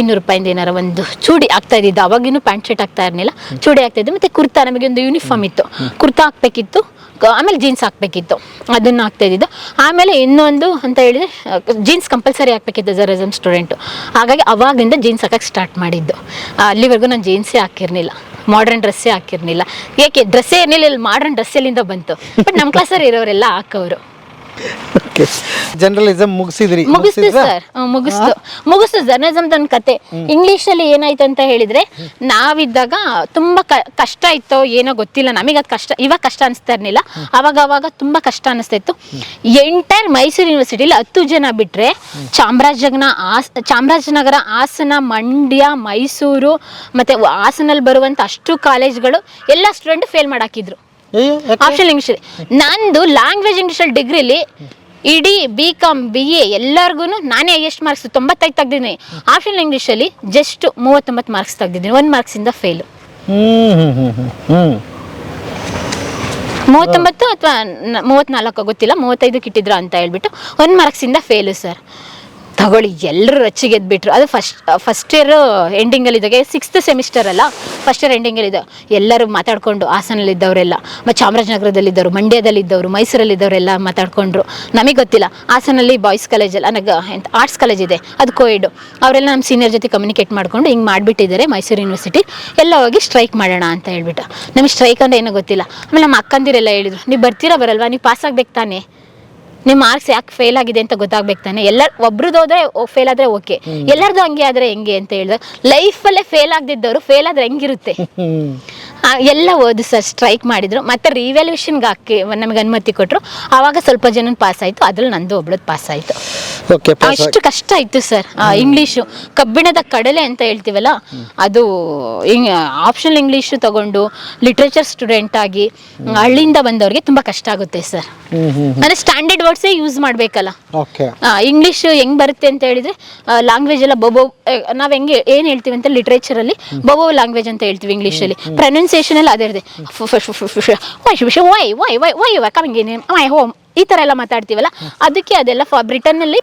200 ರೂಪಾಯಿಂದ ಏನಾರು ಒಂದು ಚೂಡಿ ಆಗ್ತಾಯಿದ್ದು. ಅವಾಗಿನ್ನೂ ಪ್ಯಾಂಟ್ ಶರ್ಟ್ ಆಗ್ತಾ ಇರಲಿಲ್ಲ, ಚೂಡಿ ಆಗ್ತಾಯಿದ್ದು. ಮತ್ತು ಕುರ್ತಾ, ನಮಗೆ ಒಂದು ಯೂನಿಫಾರ್ಮ್ ಇತ್ತು, ಕುರ್ತಾ ಹಾಕ್ಬೇಕಿತ್ತು, ಆಮೇಲೆ ಜೀನ್ಸ್ ಹಾಕ್ಬೇಕಿತ್ತು, ಅದನ್ನು ಹಾಕ್ತಾ ಇದ್ದಿದ್ದು. ಆಮೇಲೆ ಇನ್ನೊಂದು ಅಂತ ಹೇಳಿದರೆ ಜೀನ್ಸ್ ಕಂಪಲ್ಸರಿ ಹಾಕ್ಬೇಕಿತ್ತು ಜರ್ನಲಿಸಮ್ ಸ್ಟೂಡೆಂಟು. ಹಾಗಾಗಿ ಅವಾಗಿಂದ ಜೀನ್ಸ್ ಹಾಕಕ್ಕೆ ಸ್ಟಾರ್ಟ್ ಮಾಡಿದ್ದು. ಅಲ್ಲಿವರೆಗೂ ನಾನು ಜೀನ್ಸೇ ಹಾಕಿರಲಿಲ್ಲ, ಮಾಡ್ರನ್ ಡ್ರೆಸ್ಸೇ ಹಾಕಿರಲಿಲ್ಲ. ಏಕೆ ಡ್ರೆಸ್ಸೇ ಇರಲಿಲ್ಲ, ಮಾಡ್ರನ್ ಡ್ರೆಸ್ ಎಲ್ಲಿಂದ ಬಂತು? ಬಟ್ ನಮ್ಮ ಕ್ಲಾಸಲ್ಲಿ ಇರೋರೆಲ್ಲ ಹಾಕೋರು. ಜರ್ನಲಿಸಮ್ ಮುಗಿಸಿದ್ರಿ? ಮುಗಿಸ್ತು ಸರ್, ಮುಗಿಸ್ತು ಜರ್ನಲಿಸಮ್ ನನ್ನ ಕತೆ. ಇಂಗ್ಲೀಷಲ್ಲಿ ಏನಾಯ್ತು ಅಂತ ಹೇಳಿದ್ರೆ, ನಾವಿದ್ದಾಗ ತುಂಬಾ ಕಷ್ಟ ಇತ್ತೋ ಏನೋ ಗೊತ್ತಿಲ್ಲ, ನಮಗೆ ಅದು ಕಷ್ಟ, ಇವಾಗ ಕಷ್ಟ ಅನಿಸ್ತಾ ಇರಲಿಲ್ಲ, ಅವಾಗ ತುಂಬಾ ಕಷ್ಟ ಅನಿಸ್ತಾ ಇತ್ತು. ಎಂಟೈರ್ ಮೈಸೂರು ಯೂನಿವರ್ಸಿಟಿಲಿ 10 ಜನ ಬಿಟ್ರೆ ಚಾಮರಾಜನಗರ, ಹಾಸನ, ಮಂಡ್ಯ, ಮೈಸೂರು ಮತ್ತೆ ಹಾಸನಲ್ಲಿ ಬರುವಂತ ಅಷ್ಟು ಕಾಲೇಜ್ಗಳು ಎಲ್ಲ ಸ್ಟೂಡೆಂಟ್ ಫೇಲ್ ಮಾಡಾಕಿದ್ರು ಆಪ್ಷನ್ ಇಂಗ್ಲೀಷ್. ನಂದು ಲ್ಯಾಂಗ್ವೇಜ್ ಇಂಗ್ಲೀಷಲ್ಲಿ ಡಿಗ್ರಿಲಿ ಇಡೀ BCom BA ಎಲ್ಲರಿಗೂ ನಾನೇ ಹೈಯೆಸ್ಟ್ ಮಾರ್ಕ್ಸ್ 95 ತೆಗ್ದಿದ್ದೀನಿ. ಆಪ್ಷನ್ ಇಂಗ್ಲೀಷಲ್ಲಿ ಜಸ್ಟ್ 39 ಮಾರ್ಕ್ಸ್ ತೆಗ್ದಿದ್ದೀನಿ, 1 ಮಾರ್ಕ್ಸಿಂದ ಫೇಲು. 39 ಅಥವಾ 34 ಗೊತ್ತಿಲ್ಲ, 35 ಇಟ್ಟಿದ್ರು ಅಂತ ಹೇಳ್ಬಿಟ್ಟು 1 ಮಾರ್ಕ್ಸಿಂದ ಫೇಲು ಸರ್. ತಗೊಳ್ಳಿ, ಎಲ್ಲರೂ ರಚ್ಚಿಗೆ ಎದ್ಬಿಟ್ರು. ಅದು ಫಸ್ಟ್ ಇಯರ್ ಎಂಡಿಂಗಲ್ಲಿದ್ದಾಗ, 6th ಸೆಮಿಸ್ಟರ್ ಅಲ್ಲ, ಫಸ್ಟ್ ಇಯರ್ ಎಂಡಿಂಗಲ್ಲಿದ್ದ ಎಲ್ಲರೂ ಮಾತಾಡ್ಕೊಂಡು, ಹಾಸನಲ್ಲಿದ್ದವರೆಲ್ಲ, ಮತ್ತು ಚಾಮರಾಜನಗರದಲ್ಲಿದ್ದವರು, ಮಂಡ್ಯದಲ್ಲಿದ್ದವರು, ಮೈಸೂರಲ್ಲಿದ್ದವರೆಲ್ಲ ಮಾತಾಡ್ಕೊಂಡ್ರು. ನಮಗೆ ಗೊತ್ತಿಲ್ಲ, ಹಾಸನಲ್ಲಿ ಬಾಯ್ಸ್ ಕಾಲೇಜಲ್ಲಿ ನನಗೆ ಆರ್ಟ್ಸ್ ಕಾಲೇಜ್ ಇದೆ, ಅದು ಕೋವಿಡು. ಅವರೆಲ್ಲ ನಮ್ಮ ಸೀನಿಯರ್ ಜೊತೆ ಕಮ್ಯುನಿಕೇಟ್ ಮಾಡ್ಕೊಂಡು ಹಿಂಗೆ ಮಾಡಿಬಿಟ್ಟಿದ್ದಾರೆ ಮೈಸೂರು ಯೂನಿವರ್ಸಿಟಿ, ಎಲ್ಲ ಹೋಗಿ ಸ್ಟ್ರೈಕ್ ಮಾಡೋಣ ಅಂತ ಹೇಳ್ಬಿಟ್ಟು. ನಮಗೆ ಸ್ಟ್ರೈಕ್ ಅಂದರೆ ಏನೋ ಗೊತ್ತಿಲ್ಲ. ಆಮೇಲೆ ನಮ್ಮ ಅಕ್ಕಂದಿರೆಲ್ಲ ಹೇಳಿದ್ರು, ನೀವು ಬರ್ತೀರಾ ಬರಲ್ವಾ, ನೀವು ಪಾಸ್ ಆಗ್ಬೇಕು ತಾನೇ, ನಿಮ್ಮ ಮಾರ್ಕ್ಸ್ ಯಾಕೆ ಫೇಲ್ ಆಗಿದೆ ಅಂತ ಗೊತ್ತಾಗ್ಬೇಕು ತಾನೆ, ಒಬ್ರದ್ದು ಹೋದ್ರೆ ಫೇಲ್ ಆದರೆ ಓಕೆ, ಎಲ್ಲರದು ಹಂಗೆ ಆದರೆ ಹೆಂಗೆ ಅಂತ ಹೇಳಿದ್ರೆ, ಲೈಫಲ್ಲೇ ಫೇಲ್ ಆಗದಿದ್ದವರು ಫೇಲ್ ಆದರೆ ಹೆಂಗಿರುತ್ತೆ. ಎಲ್ಲ ಓದು ಸರ್, ಸ್ಟ್ರೈಕ್ ಮಾಡಿದ್ರು, ಮತ್ತೆ ರಿವ್ಯಾಲ್ಯೂಷನ್ಗೆ ಹಾಕಿ ನಮಗೆ ಅನುಮತಿ ಕೊಟ್ಟರು. ಆವಾಗ ಸ್ವಲ್ಪ ಜನ ಪಾಸ್ ಆಯಿತು, ಅದ್ರಲ್ಲಿ ನಂದು ಒಬ್ಳದ್ದು ಪಾಸ್ ಆಯಿತು. ಅಷ್ಟು ಕಷ್ಟ ಇತ್ತು ಸರ್. ಇಂಗ್ಲೀಷು ಕಬ್ಬಿಣದ ಕಡಲೆ ಅಂತ ಹೇಳ್ತೀವಲ್ಲ, ಅದು ಆಪ್ಷನಲ್ ಇಂಗ್ಲೀಷು ತಗೊಂಡು ಲಿಟ್ರೇಚರ್ ಸ್ಟೂಡೆಂಟ್ ಆಗಿ ಹಳ್ಳಿಯಿಂದ ಬಂದವ್ರಿಗೆ ತುಂಬ ಕಷ್ಟ ಆಗುತ್ತೆ ಸರ್. ಅಂದರೆ ಸ್ಟ್ಯಾಂಡರ್ಡ್ ವರ್ಡ್ಸೇ ಯೂಸ್ ಮಾಡಬೇಕಲ್ಲ. ಇಂಗ್ಲೀಷ್ ಹೆಂಗೆ ಬರುತ್ತೆ ಅಂತ ಹೇಳಿದ್ರೆ, ಲ್ಯಾಂಗ್ವೇಜ್ ಎಲ್ಲ ನಾವು ಹೆಂಗೆ ಏನು ಹೇಳ್ತೀವಿ ಅಂತ ಲಿಟ್ರೇಚರಲ್ಲಿ ಬೊಬೋ ಲ್ಯಾಂಗ್ವೇಜ್ ಅಂತ ಹೇಳ್ತೀವಿ, ಇಂಗ್ಲೀಷಲ್ಲಿ ಪ್ರೊನೌನ್ಸಿಯೇಷನ್ ಎಲ್ಲ ಅದೇ ಇದೆ. ಹೋಮ್ ಈ ಥರ ಎಲ್ಲ ಮಾತಾಡ್ತೀವಲ್ಲ, ಅದಕ್ಕೆ ಅದೆಲ್ಲ ಬ್ರಿಟನ್ನಲ್ಲಿ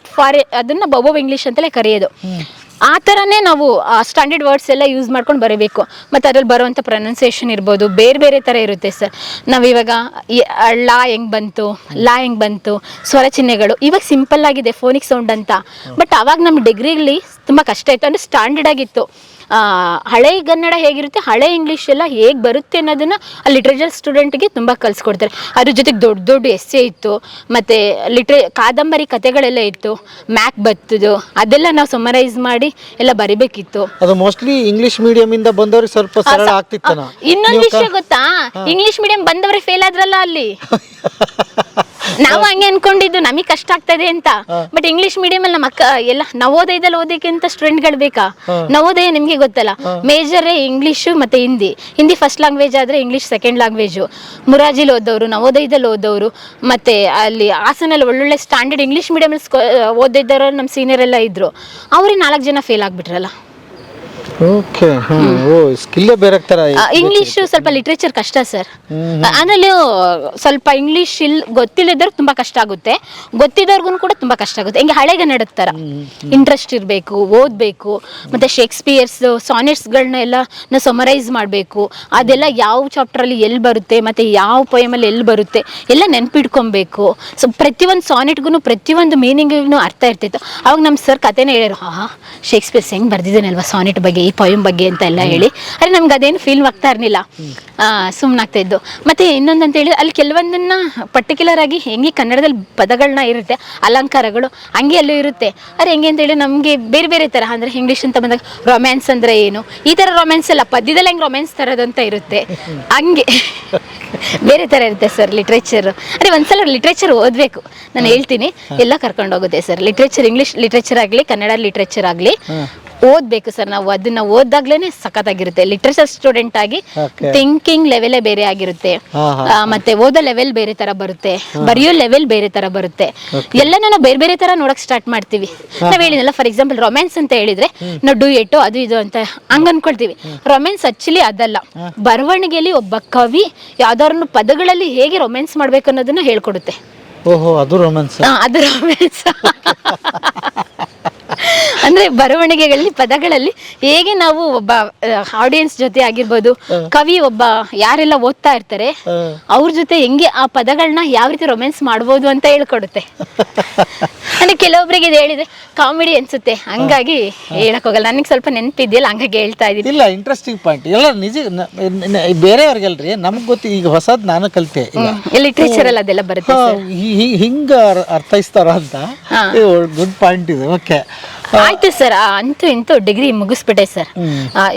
ಅದನ್ನು ಬೊಬೋ ಇಂಗ್ಲೀಷ್ ಅಂತಲೇ ಕರೆಯೋದು. ಆ ಥರನೇ ನಾವು ಸ್ಟ್ಯಾಂಡರ್ಡ್ ವರ್ಡ್ಸ್ ಎಲ್ಲ ಯೂಸ್ ಮಾಡ್ಕೊಂಡು ಬರೀಬೇಕು. ಮತ್ತು ಅದ್ರಲ್ಲಿ ಬರುವಂಥ ಪ್ರೊನೌನ್ಸಿಯೇಷನ್ ಇರ್ಬೋದು, ಬೇರೆ ಥರ ಇರುತ್ತೆ ಸರ್. ನಾವಿವಾಗ ಲಾ ಹೆಂಗೆ ಬಂತು, ಸ್ವರ ಚಿಹ್ನೆಗಳು ಇವಾಗ ಸಿಂಪಲ್ ಆಗಿದೆ, ಫೋನಿಕ್ ಸೌಂಡ್ ಅಂತ. ಬಟ್ ಅವಾಗ ನಮ್ಮ ಡಿಗ್ರಿಲಿ ತುಂಬ ಕಷ್ಟ ಇತ್ತು, ಅಂದರೆ ಸ್ಟ್ಯಾಂಡರ್ಡ್ ಆಗಿತ್ತು. ಹಳೆಗನ್ನಡ ಹೇಗಿರುತ್ತೆ, ಹಳೆ ಇಂಗ್ಲೀಷ್ ಎಲ್ಲ ಹೇಗೆ ಬರುತ್ತೆ ಅನ್ನೋದನ್ನ ಆ ಲಿಟ್ರೇಚರ್ ಸ್ಟೂಡೆಂಟ್ಗೆ ತುಂಬ ಕಲಿಸ್ಕೊಡ್ತಾರೆ. ಅದ್ರ ಜೊತೆಗೆ ದೊಡ್ಡ ದೊಡ್ಡ ಎಸ್ಸೆ ಇತ್ತು, ಮತ್ತು ಕಾದಂಬರಿ ಕಥೆಗಳೆಲ್ಲ ಇತ್ತು, ಮ್ಯಾಕ್ ಬತ್ತದು ಅದೆಲ್ಲ ನಾವು ಸಮರೈಸ್ ಮಾಡಿ ಎಲ್ಲ ಬರಿಬೇಕಿತ್ತು. ಅದು ಮೋಸ್ಟ್ಲಿ ಇಂಗ್ಲಿಷ್ ಮೀಡಿಯಂ ಇಂದ ಬಂದವ್ರಿಗೆ ಸ್ವಲ್ಪ ಸರಳ ಆಗ್ತಿತ್ತನ. ಇನ್ನೊಂದು ವಿಷಯ ಗೊತ್ತಾ, ಇಂಗ್ಲಿಷ್ ಮೀಡಿಯಂ ಬಂದವರೇ ಫೇಲ್ ಆದ್ರಲ್ಲ ಅಲ್ಲಿ. ನಾವು ಹಂಗೆ ಅನ್ಕೊಂಡಿದ್ದು ನಮಗೆ ಕಷ್ಟ ಆಗ್ತದೆ ಅಂತ. ಬಟ್ ಇಂಗ್ಲಿಷ್ ಮೀಡಿಯಂ ಅಲ್ಲಿ ನಮ್ಮ ಎಲ್ಲ ನವೋದಯದಲ್ಲಿ ಓದಕ್ಕೆ ಅಂತ ಸ್ಟೂಡೆಂಟ್ಗಳು ಬೇಕಾ? ನವೋದಯ ನಿಮ್ಗೆ ಗೊತ್ತಲ್ಲ, ಮೇಜರೇ ಇಂಗ್ಲಿಷ್ ಮತ್ತೆ ಹಿಂದಿ ಫಸ್ಟ್ ಲ್ಯಾಂಗ್ವೇಜ್ ಆದ್ರೆ ಇಂಗ್ಲಿಷ್ ಸೆಕೆಂಡ್ ಲ್ಯಾಂಗ್ವೇಜು. ಮುರಾಜಿಲಿ ಓದೋರು, ನವೋದಯದಲ್ಲಿ ಓದೋರು, ಮತ್ತೆ ಅಲ್ಲಿ ಹಾಸನಲ್ಲಿ ಒಳ್ಳೊಳ್ಳೆ ಸ್ಟ್ಯಾಂಡರ್ಡ್ ಇಂಗ್ಲಿಷ್ ಮೀಡಿಯಂ ಓದಿದ್ದವರು ನಮ್ಮ ಸೀನಿಯರ್ ಎಲ್ಲ ಇದ್ರು. ಅವ್ರಿಗೆ 4 ಜನ ಫೇಲ್ ಆಗ್ಬಿಟ್ರಲ್ಲ. ಓಕೆ, ಸ್ಕಿಲ್ಲೇ ಬೇರೆ ತರ. ಇಂಗ್ಲಿಷ್ ಸ್ವಲ್ಪ ಲಿಟ್ರೇಚರ್ ಕಷ್ಟ ಸರ್. ಆಮೇಲೆ ಸ್ವಲ್ಪ ಇಂಗ್ಲಿಷ್ ಗೊತ್ತಿಲ್ಲದವ್ರಿಗೆ ತುಂಬಾ ಕಷ್ಟ ಆಗುತ್ತೆ, ಗೊತ್ತಿದ್ದವ್ರಿಗೂ ಕೂಡ ತುಂಬಾ ಕಷ್ಟ ಆಗುತ್ತೆ. ಹಿಂಗೆ ಹಳೆಗನ್ನಡದ ಥರ ಇಂಟ್ರೆಸ್ಟ್ ಇರಬೇಕು, ಓದಬೇಕು, ಮತ್ತೆ ಶೇಕ್ಸ್ಪಿಯರ್ಸ್ ಸಾನೆಟ್ಸ್ಗಳನ್ನ ಎಲ್ಲ ನಾವು ಸಮರೈಸ್ ಮಾಡಬೇಕು. ಅದೆಲ್ಲ ಯಾವ ಚಾಪ್ಟ್ರಲ್ಲಿ ಎಲ್ಲಿ ಬರುತ್ತೆ, ಮತ್ತೆ ಯಾವ ಪೊಯಮಲ್ಲಿ ಎಲ್ಲಿ ಬರುತ್ತೆ ಎಲ್ಲ ನೆನ್ಪಿಟ್ಕೊಬೇಕು. ಸೊ ಪ್ರತಿಯೊಂದು ಸಾನೆಟ್ಗೂ ಪ್ರತಿಯೊಂದು ಮೀನಿಂಗಿಗೂ ಅರ್ಥ ಇರ್ತಿತ್ತು. ಅವಾಗ ನಮ್ಮ ಸರ್ ಕಥೆನೇ ಹೇಳಿದ್ರು, ಶೇಕ್ಸ್ಪಿಯರ್ಸ್ ಹೆಂಗೆ ಬರ್ದಿದ್ದಾನಲ್ವಾ ಸಾನೆಟ್ ಬಗ್ಗೆ, ಈ ಪೊಯಮ್ ಬಗ್ಗೆ ಅಂತ ಎಲ್ಲ ಹೇಳಿ. ಅರೆ ನಮ್ಗೆ ಅದೇನು ಫೀಲ್ ಆಗ್ತಾ ಇರಲಿಲ್ಲ, ಸುಮ್ಮನಾಗ್ತಾ ಇದ್ದು. ಮತ್ತು ಇನ್ನೊಂದಂತ ಹೇಳಿದ್ರೆ ಅಲ್ಲಿ ಕೆಲವೊಂದನ್ನ ಪರ್ಟಿಕ್ಯುಲರ್ ಆಗಿ ಹೆಂಗೆ ಕನ್ನಡದಲ್ಲಿ ಪದಗಳನ್ನ ಇರುತ್ತೆ, ಅಲಂಕಾರಗಳು ಹಂಗೆ ಅಲ್ಲೂ ಇರುತ್ತೆ. ಅರೆ ಹೆಂಗೆ ಅಂತ ಹೇಳಿ ನಮಗೆ ಬೇರೆ ಬೇರೆ ಥರ, ಅಂದರೆ ಇಂಗ್ಲೀಷ್ ಅಂತ ಬಂದಾಗ ರೊಮ್ಯಾನ್ಸ್ ಅಂದರೆ ಏನು, ಈ ಥರ ರೊಮ್ಯಾನ್ಸ್ ಎಲ್ಲ ಪದ್ಯದಲ್ಲಿ ಹೆಂಗೆ ರೊಮ್ಯಾನ್ಸ್ ಥರದಂತ ಇರುತ್ತೆ, ಹಂಗೆ ಬೇರೆ ಥರ ಇರುತ್ತೆ ಸರ್ ಲಿಟ್ರೇಚರ್. ಅರೆ ಒಂದ್ಸಲ ಲಿಟ್ರೇಚರ್ ಓದಬೇಕು, ನಾನು ಹೇಳ್ತೀನಿ, ಎಲ್ಲ ಕರ್ಕೊಂಡು ಹೋಗುತ್ತೆ ಸರ್. ಲಿಟ್ರೇಚರ್, ಇಂಗ್ಲೀಷ್ ಲಿಟ್ರೇಚರ್ ಆಗಲಿ, ಕನ್ನಡ ಲಿಟ್ರೇಚರ್ ಆಗಲಿ ಓದಬೇಕು ಸರ್. ನಾವು ಅದನ್ನ ಓದಾಗ್ಲೇನೆ ಸಖತ್ತಾಗಿರುತ್ತೆ. ಲಿಟ್ರೇಚರ್ ಸ್ಟೂಡೆಂಟ್ ಆಗಿ ಥಿಂಕಿಂಗ್ ಲೆವೆಲೇ ಬೇರೆ ಆಗಿರುತ್ತೆ, ಮತ್ತೆ ಓದೋ ಲೆವೆಲ್ ಬೇರೆ ತರ ಬರುತ್ತೆ, ಬರೆಯೋ ಲೆವೆಲ್ ಬೇರೆ ತರ ಬರುತ್ತೆ. ಎಲ್ಲನೂ ನಾವು ಬೇರೆ ಬೇರೆ ತರ ನೋಡಕ್ ಸ್ಟಾರ್ಟ್ ಮಾಡ್ತೀವಿ. ನಾವ್ ಹೇಳಿದ್ನಲ್ಲ, ಫಾರ್ ಎಕ್ಸಾಂಪಲ್ ರೊಮ್ಯಾನ್ಸ್ ಅಂತ ಹೇಳಿದ್ರೆ ನಾವು ಡೂ ಎಟೋ ಅದು ಇದು ಅಂತ ಹಂಗ ಅನ್ಕೊಳ್ತೀವಿ. ರೊಮ್ಯಾನ್ಸ್ ಆಕ್ಚುಲಿ ಅದಲ್ಲ. ಬರವಣಿಗೆಯಲ್ಲಿ ಒಬ್ಬ ಕವಿ ಯಾವ್ದಾದ್ರು ಪದಗಳಲ್ಲಿ ಹೇಗೆ ರೊಮ್ಯಾನ್ಸ್ ಮಾಡ್ಬೇಕು ಅನ್ನೋದನ್ನ ಹೇಳ್ಕೊಡುತ್ತೆ. ಓಹೋ, ಅದು ರೊಮ್ಯಾನ್ಸ್. ಅದು ರೊಮ್ಯಾನ್ಸ್ ಅಂದ್ರೆ ಬರವಣಿಗೆಗಳಲ್ಲಿ ಪದಗಳಲ್ಲಿ ಹೇಗೆ ನಾವು ಒಬ್ಬ ಆಡಿಯನ್ಸ್ ಜೊತೆ ಆಗಿರ್ಬೋದು, ಕವಿ ಒಬ್ಬ ಯಾರೆಲ್ಲ ಓದ್ತಾ ಇರ್ತಾರೆ ಅವ್ರ ಜೊತೆ ಹೆಂಗೆ ಆ ಪದಗಳನ್ನ ಯಾವ ರೀತಿ ರೊಮ್ಯಾನ್ಸ್ ಮಾಡ್ಬೋದು ಅಂತ ಹೇಳ್ಕೊಡುತ್ತೆ. ಅಂದ್ರೆ ಕೆಲವೊಬ್ಬರಿಗೆ ಇದು ಹೇಳಿದ್ರೆ ಕಾಮಿಡಿ ಅನ್ಸುತ್ತೆ, ಹಂಗಾಗಿ ಹೇಳಕ್ ಹೋಗಲ್ಲ. ನನಗೆ ಸ್ವಲ್ಪ ನೆನಪಿದೆಯಲ್ಲ, ಹಂಗಾಗಿ ಹೇಳ್ತಾ ಇದ್ದೀನಿ. ಇಲ್ಲ, ಇಂಟ್ರೆಸ್ಟಿಂಗ್ ಪಾಯಿಂಟ್ ಎಲ್ಲ ನಿಜ. ಬೇರೆಯವ್ರಿಗಲ್ರಿ, ನಮ್ಗೆ ಗೊತ್ತಿ, ಈಗ ಹೊಸದ್ ನಾನು ಕಲಿತೆ. ಲಿಟ್ರೇಚರ್ ಅಲ್ಲಿ ಅದೆಲ್ಲ ಬರುತ್ತೆ, ಹಿಂಗ ಅರ್ಥೈಸ್ತಾರ ಅಂತ. ಗುಡ್ ಪಾಯಿಂಟ್ ಇದೆ. ಓಕೆ, ಆಯ್ತು ಸರ್. ಅಂತೂ ಇಂತೂ ಡಿಗ್ರಿ ಮುಗಿಸ್ಬಿಟ್ಟೆ ಸರ್.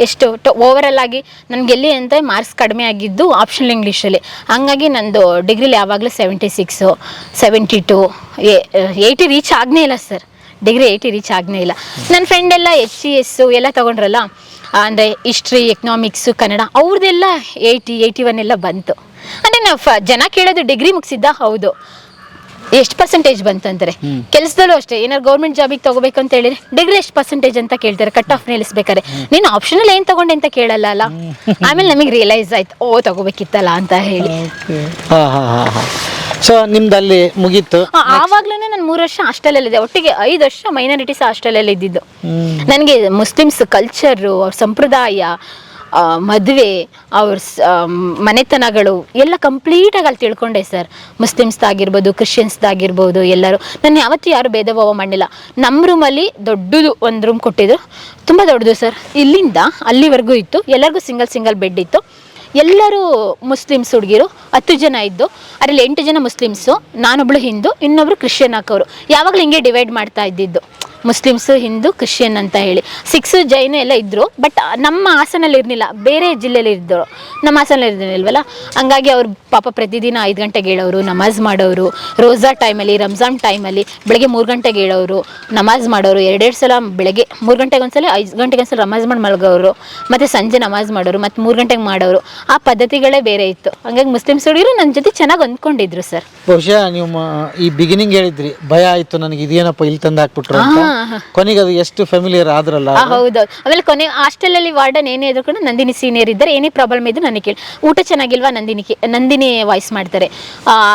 ಎಷ್ಟು ಓವರ್ ಆಲ್ ಆಗಿ ನನ್ಗೆ ಎಲ್ಲಿ ಅಂತ ಮಾರ್ಕ್ಸ್ ಕಡಿಮೆ ಆಗಿದ್ದು ಆಪ್ಷನಲ್ ಇಂಗ್ಲೀಷಲ್ಲಿ. ಹಂಗಾಗಿ ನಂದು ಡಿಗ್ರಿಲಿ ಯಾವಾಗಲೂ 76, 72, 80 ರೀಚ್ ಆಗನೇ ಇಲ್ಲ ಸರ್. ಡಿಗ್ರಿ 80 ರೀಚ್ ಆಗನೇ ಇಲ್ಲ. ನನ್ನ ಫ್ರೆಂಡ್ ಎಲ್ಲ HCS ಎಲ್ಲ ತಗೊಂಡ್ರಲ್ಲ, ಅಂದರೆ ಹಿಸ್ಟ್ರಿ, ಎಕನಾಮಿಕ್ಸು, ಕನ್ನಡ, ಅವ್ರದ್ದೆಲ್ಲ 80, 81 ಎಲ್ಲ ಬಂತು. ಅಂದರೆ ನಾವು ಜನ ಕೇಳೋದು ಡಿಗ್ರಿ ಮುಗಿಸಿದ್ದ, ಹೌದು, ಎಷ್ಟು ಪರ್ಸೆಂಟೇಜ್ ಬಂತಂತಾರೆ. ಕೆಲಸದಲ್ಲೂ ಅಷ್ಟೇ, ಏನಾರು ಗೌರ್ಮೆಂಟ್ ಜಾಬಿಗೆ ತಗೋಬೇಕು ಅಂತ ಹೇಳಿದ್ರೆ ಡಿಗ್ರಿ ಎಷ್ಟು ಪರ್ಸೆಂಟೇಜ್ ಅಂತ ಕೇಳ್ತಾರೆ. ಕಟ್ ಆಫ್ ನಿಲ್ಲಿಸ್ಬೇಕಾರೆ ನೀನು ಆಪ್ಷನಲ್ ಏನು ತಗೊಂಡೆ ಅಂತ ಕೇಳಲ್ಲ ಅಲ್ಲ. ಆಮೇಲೆ ನಮಗೆ ರಿಯಲೈಸ್ ಆಯ್ತು, ತಗೋಬೇಕಿತ್ತಲ್ಲ ಅಂತ ಹೇಳಿ. ಸೊ ನಿಮ್ದು ಅಲ್ಲಿ ಮುಗೀತು. ಆವಾಗ್ಲೂ ನಾನು 3 ವರ್ಷ ಹಾಸ್ಟೆಲಲ್ಲಿದ್ದೆ, ಒಟ್ಟಿಗೆ 5 ವರ್ಷ ಮೈನಾರಿಟೀಸ್ ಹಾಸ್ಟೆಲಲ್ಲಿ ಇದ್ದಿದ್ದು. ನನಗೆ ಮುಸ್ಲಿಮ್ಸ್ ಕಲ್ಚರು, ಅವ್ರ ಸಂಪ್ರದಾಯ, ಮದುವೆ, ಅವ್ರ ಮನೆತನಗಳು ಎಲ್ಲ ಕಂಪ್ಲೀಟಾಗಿ ಅಲ್ಲಿ ತಿಳ್ಕೊಂಡೆ ಸರ್. ಮುಸ್ಲಿಮ್ಸ್ದಾಗಿರ್ಬೋದು, ಕ್ರಿಶ್ಚಿಯನ್ಸ್ದಾಗಿರ್ಬೋದು, ಎಲ್ಲರೂ. ನಾನು ಯಾವತ್ತೂ ಯಾರು ಭೇದ ಭಾವ ಮಾಡಿಲ್ಲ. ನಮ್ಮ ರೂಮಲ್ಲಿ ದೊಡ್ಡದು ಒಂದು ರೂಮ್ ಕೊಟ್ಟಿದ್ರು, ತುಂಬ ದೊಡ್ಡದು ಸರ್. ಇಲ್ಲಿಂದ ಅಲ್ಲಿವರೆಗೂ ಇತ್ತು, ಎಲ್ಲರಿಗೂ ಸಿಂಗಲ್ ಬೆಡ್ ಇತ್ತು. ಎಲ್ಲರೂ ಮುಸ್ಲಿಮ್ಸ್ ಹುಡುಗಿರು 10 ಜನ ಇದ್ದು, ಅದರಲ್ಲಿ 8 ಜನ ಮುಸ್ಲಿಮ್ಸು, ನಾನೊಬ್ಳು ಹಿಂದೂ, ಇನ್ನೊಬ್ರು ಕ್ರಿಶ್ಚಿಯನ್ ಹಾಕೋರು. ಯಾವಾಗಲೂ ಹಿಂಗೆ ಡಿವೈಡ್ ಮಾಡ್ತಾ ಇದ್ದಿದ್ದು, ಮುಸ್ಲಿಮ್ಸು, ಹಿಂದೂ, ಕ್ರಿಶ್ಚಿಯನ್ ಅಂತ ಹೇಳಿ. 6 ಜೈನ ಎಲ್ಲ ಇದ್ದರು, ಬಟ್ ನಮ್ಮ ಹಾಸನಲ್ಲಿ ಇರಲಿಲ್ಲ, ಬೇರೆ ಜಿಲ್ಲೆಯಲ್ಲಿ ಇದ್ದರು. ನಮ್ಮ ಹಾಸನಲ್ಲಿ ಇರಲಿಲ್ವಲ್ಲ, ಹಂಗಾಗಿ ಅವ್ರು ಪಾಪ ಪ್ರತಿದಿನ 5 ಗಂಟೆಗೆ ಹೇಳೋರು, ನಮಾಜ್ ಮಾಡೋರು. ರೋಜಾ ಟೈಮಲ್ಲಿ, ರಂಜಾನ್ ಟೈಮಲ್ಲಿ ಬೆಳಗ್ಗೆ 3 ಗಂಟೆಗೆ ಹೇಳೋರು, ನಮಾಜ್ ಮಾಡೋರು. 2 ಸಲ ಬೆಳಗ್ಗೆ 3 ಗಂಟೆಗೆ ಒಂದ್ಸಲ, 5 ಗಂಟೆಗೆ ಒಂದ್ಸಲ ನಮಾಜ್ ಮಾಡಿ ಮಲಗೋರು, ಮತ್ತು ಸಂಜೆ ನಮಾಜ್ ಮಾಡೋರು, ಮತ್ತು 3 ಗಂಟೆಗೆ ಮಾಡೋರು. ಆ ಪದ್ಧತಿಗಳೇ ಬೇರೆ ಇತ್ತು. ಹಂಗಾಗಿ ಮುಸ್ಲಿಮ್ಸ್ ಹುಡುಗರು ನನ್ನ ಜೊತೆ ಚೆನ್ನಾಗಿ ಹೊಂದ್ಕೊಂಡಿದ್ರು ಸರ್. ಬಹುಶಃ ನೀವು ಈ ಬಿಗಿನಿಂಗ್ ಹೇಳಿದ್ರಿ, ಭಯ ಆಯ್ತು ನನಗೆ, ಇದೇನಪ್ಪ ಇಲ್ಲಿ ತಂದು ಹಾಕ್ಬಿಟ್ರು ಅಂತ. ಕೊನೆಗೆ ಅದು ಎಷ್ಟು ಫೆಮಿಲಿಯರ್ ಆದ್ರಲ್ಲ. ಹೌದೌದು. ಆಮೇಲೆ ಕೊನೆ ಹಾಸ್ಟೆಲಲ್ಲಿ ವಾರ್ಡನ್ ಏನೇ ಎದುರ್ಕೊಂಡು, ನಂದಿನಿ ಸೀನಿಯರ್ ಇದ್ದಾರೆ, ಏನೇ ಪ್ರಾಬ್ಲಮ್ ಇದ್ದು ನನಗೆ ಕೇಳಿ, ಊಟ ಚೆನ್ನಾಗಿಲ್ವಾ ನಂದಿನಿ ವಾಯ್ಸ್ ಮಾಡ್ತಾರೆ,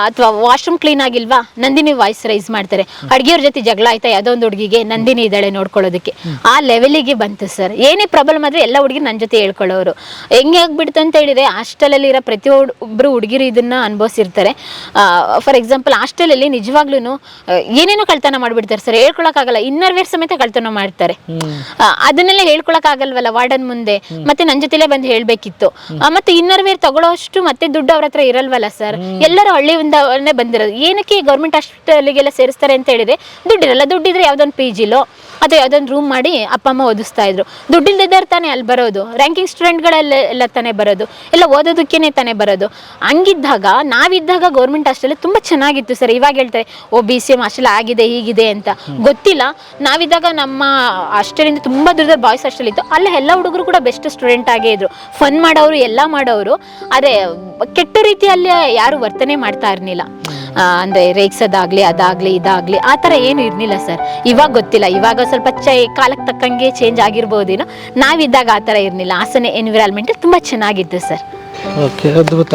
ಅಥವಾ ವಾಶ್ರೂಮ್ ಕ್ಲೀನ್ ಆಗಿಲ್ವಾ ನಂದಿನಿ ವಾಯ್ಸ್ ರೈಸ್ ಮಾಡ್ತಾರೆ. ಅಡುಗೆಯವ್ರ ಜೊತೆ ಜಗಳ ಆಯ್ತಾ ಯಾವುದೋ ಒಂದು ಹುಡುಗಿಗೆ, ನಂದಿನಿ ಇದ್ದಾಳೆ ನೋಡ್ಕೊಳ್ಳೋದಕ್ಕೆ. ಆ ಲೆವೆಲಿಗೆ ಬಂತು ಸರ್. ಏನೇ ಪ್ರಾಬ್ಲಮ್ ಆದರೆ ಎಲ್ಲ ಹುಡುಗಿ ನನ್ನ ಜೊತೆ ಹೇಳ್ಕೊಳ್ಳೋರು. ಹೆಂಗೆ ಆಗ್ಬಿಡ್ತು ಅಂತ ಹೇಳಿದ್ರೆ, ಹಾಸ್ಟೆಲಲ್ಲಿ ಇರೋ ಪ್ರತಿಯೊಬ್ಬರು ಹುಡುಗಿರು ಇದನ್ನ ಅನುಭವಿಸಿರ್ತಾರೆ. ಫಾರ್ ಎಕ್ಸಾಂಪಲ್ ಹಾಸ್ಟೆಲಲ್ಲಿ ನಿಜವಾಗ್ಲೂ ಏನೇನೋ ಕಳ್ತನ ಮಾಡಿಬಿಡ್ತಾರೆ ಸರ್, ಹೇಳ್ಕೊಳಕ್ಕಾಗಲ್ಲ. ಇನ್ನೂ ಇನ್ನರ್ ವೇರ್ ಸಮೇತ ಕಳ್ತನ ಮಾಡ್ತಾರೆ. ಅದನ್ನೆಲ್ಲ ಹೇಳ್ಕೊಳಕ್ ಆಗಲ್ವಲ್ಲ ವಾರ್ಡನ್ ಮುಂದೆ, ಮತ್ತೆ ನನ್ ಜೊತೆಲೆ ಬಂದು ಹೇಳ್ಬೇಕಿತ್ತು. ಮತ್ತೆ ಇನ್ನರ್ ವೇರ್ ತಗೊಳ್ಳೋಷ್ಟು ಮತ್ತೆ ದುಡ್ಡು ಅವ್ರ ಹತ್ರ ಇರಲ್ವಲ್ಲ ಸರ್. ಎಲ್ಲರೂ ಹಳ್ಳಿಯಿಂದನೇ ಬಂದಿರೋದು. ಏನಕ್ಕೆ ಗೌರ್ಮೆಂಟ್ ಹಾಸ್ಪಿಟಲ್ಗೆಲ್ಲ ಸೇರಿಸ್ತಾರೆ ಅಂತ ಹೇಳಿದ್ರೆ ದುಡ್ಡಿರಲ್ಲ. ದುಡ್ಡಿದ್ರೆ ಯಾವ್ದೊಂದು PGಲೋ ಅಥವಾ ಯಾವ್ದೊಂದು ರೂಮ್ ಮಾಡಿ ಅಪ್ಪ ಅಮ್ಮ ಓದಿಸ್ತಾ ಇದ್ರು. ದುಡ್ಡಿಲ್ದಿದ್ದಾರೆ ತಾನೇ ಅಲ್ಲಿ ಬರೋದು. ರ್ಯಾಂಕಿಂಗ್ ಸ್ಟೂಡೆಂಟ್ಗಳೆಲ್ಲ ತಾನೇ ಬರೋದು, ಎಲ್ಲ ಓದೋದಕ್ಕೇನೆ ತಾನೇ ಬರೋದು. ಹಂಗಿದ್ದಾಗ ನಾವಿದ್ದಾಗ ಗೌರ್ಮೆಂಟ್ ಹಾಸ್ಟೆಲ್ ತುಂಬಾ ಚೆನ್ನಾಗಿತ್ತು ಸರ್. ಇವಾಗ ಹೇಳ್ತಾರೆ BCM ಹಾಸ್ಟೆಲ್ ಆಗಿದೆ ಹೀಗಿದೆ ಅಂತ, ಗೊತ್ತಿಲ್ಲ. ನಾವಿದ್ದಾಗ ನಮ್ಮ ಹಾಸ್ಟೆಲಿಂದ ತುಂಬಾ ದೂರದಲ್ಲಿ ಬಾಯ್ಸ್ ಹಾಸ್ಟೆಲ್ ಇತ್ತು. ಅಲ್ಲ ಎಲ್ಲ ಹುಡುಗರು ಕೂಡ ಬೆಸ್ಟ್ ಸ್ಟೂಡೆಂಟ್ ಆಗೇ ಇದ್ರು, ಫನ್ ಮಾಡೋರು ಎಲ್ಲ ಮಾಡೋರು. ಅದೇ ಕೆಟ್ಟ ರೀತಿಯಲ್ಲಿ ಯಾರು ವರ್ತನೆ ಮಾಡ್ತಾ ಇರ್ಲಿಲ್ಲ. ಅಂದ್ರೆ ರೇಗ್ಸೋದಾಗ್ಲಿ ಅದಾಗ್ಲಿ ಇದಾಗ್ಲಿ ಆ ಥರ ಏನು ಇರ್ಲಿಲ್ಲ ಸರ್. ಇವಾಗ ಗೊತ್ತಿಲ್ಲ, ಇವಾಗ ಸ್ವಲ್ಪ ಕಾಲಕ್ಕೆ ತಕ್ಕಂಗೆ ಚೇಂಜ್ ಆಗಿರ್ಬೋದೇನೋ. ನಾವಿದ್ದಾಗ ಆ ಥರ ಇರ್ಲಿಲ್ಲ. ಹಾಸನ ಎನ್ವಿರಾನ್ಮೆಂಟ್ ತುಂಬಾ ಚೆನ್ನಾಗಿತ್ತು ಸರ್. ಓಕೆ, ಅದ್ಭುತ.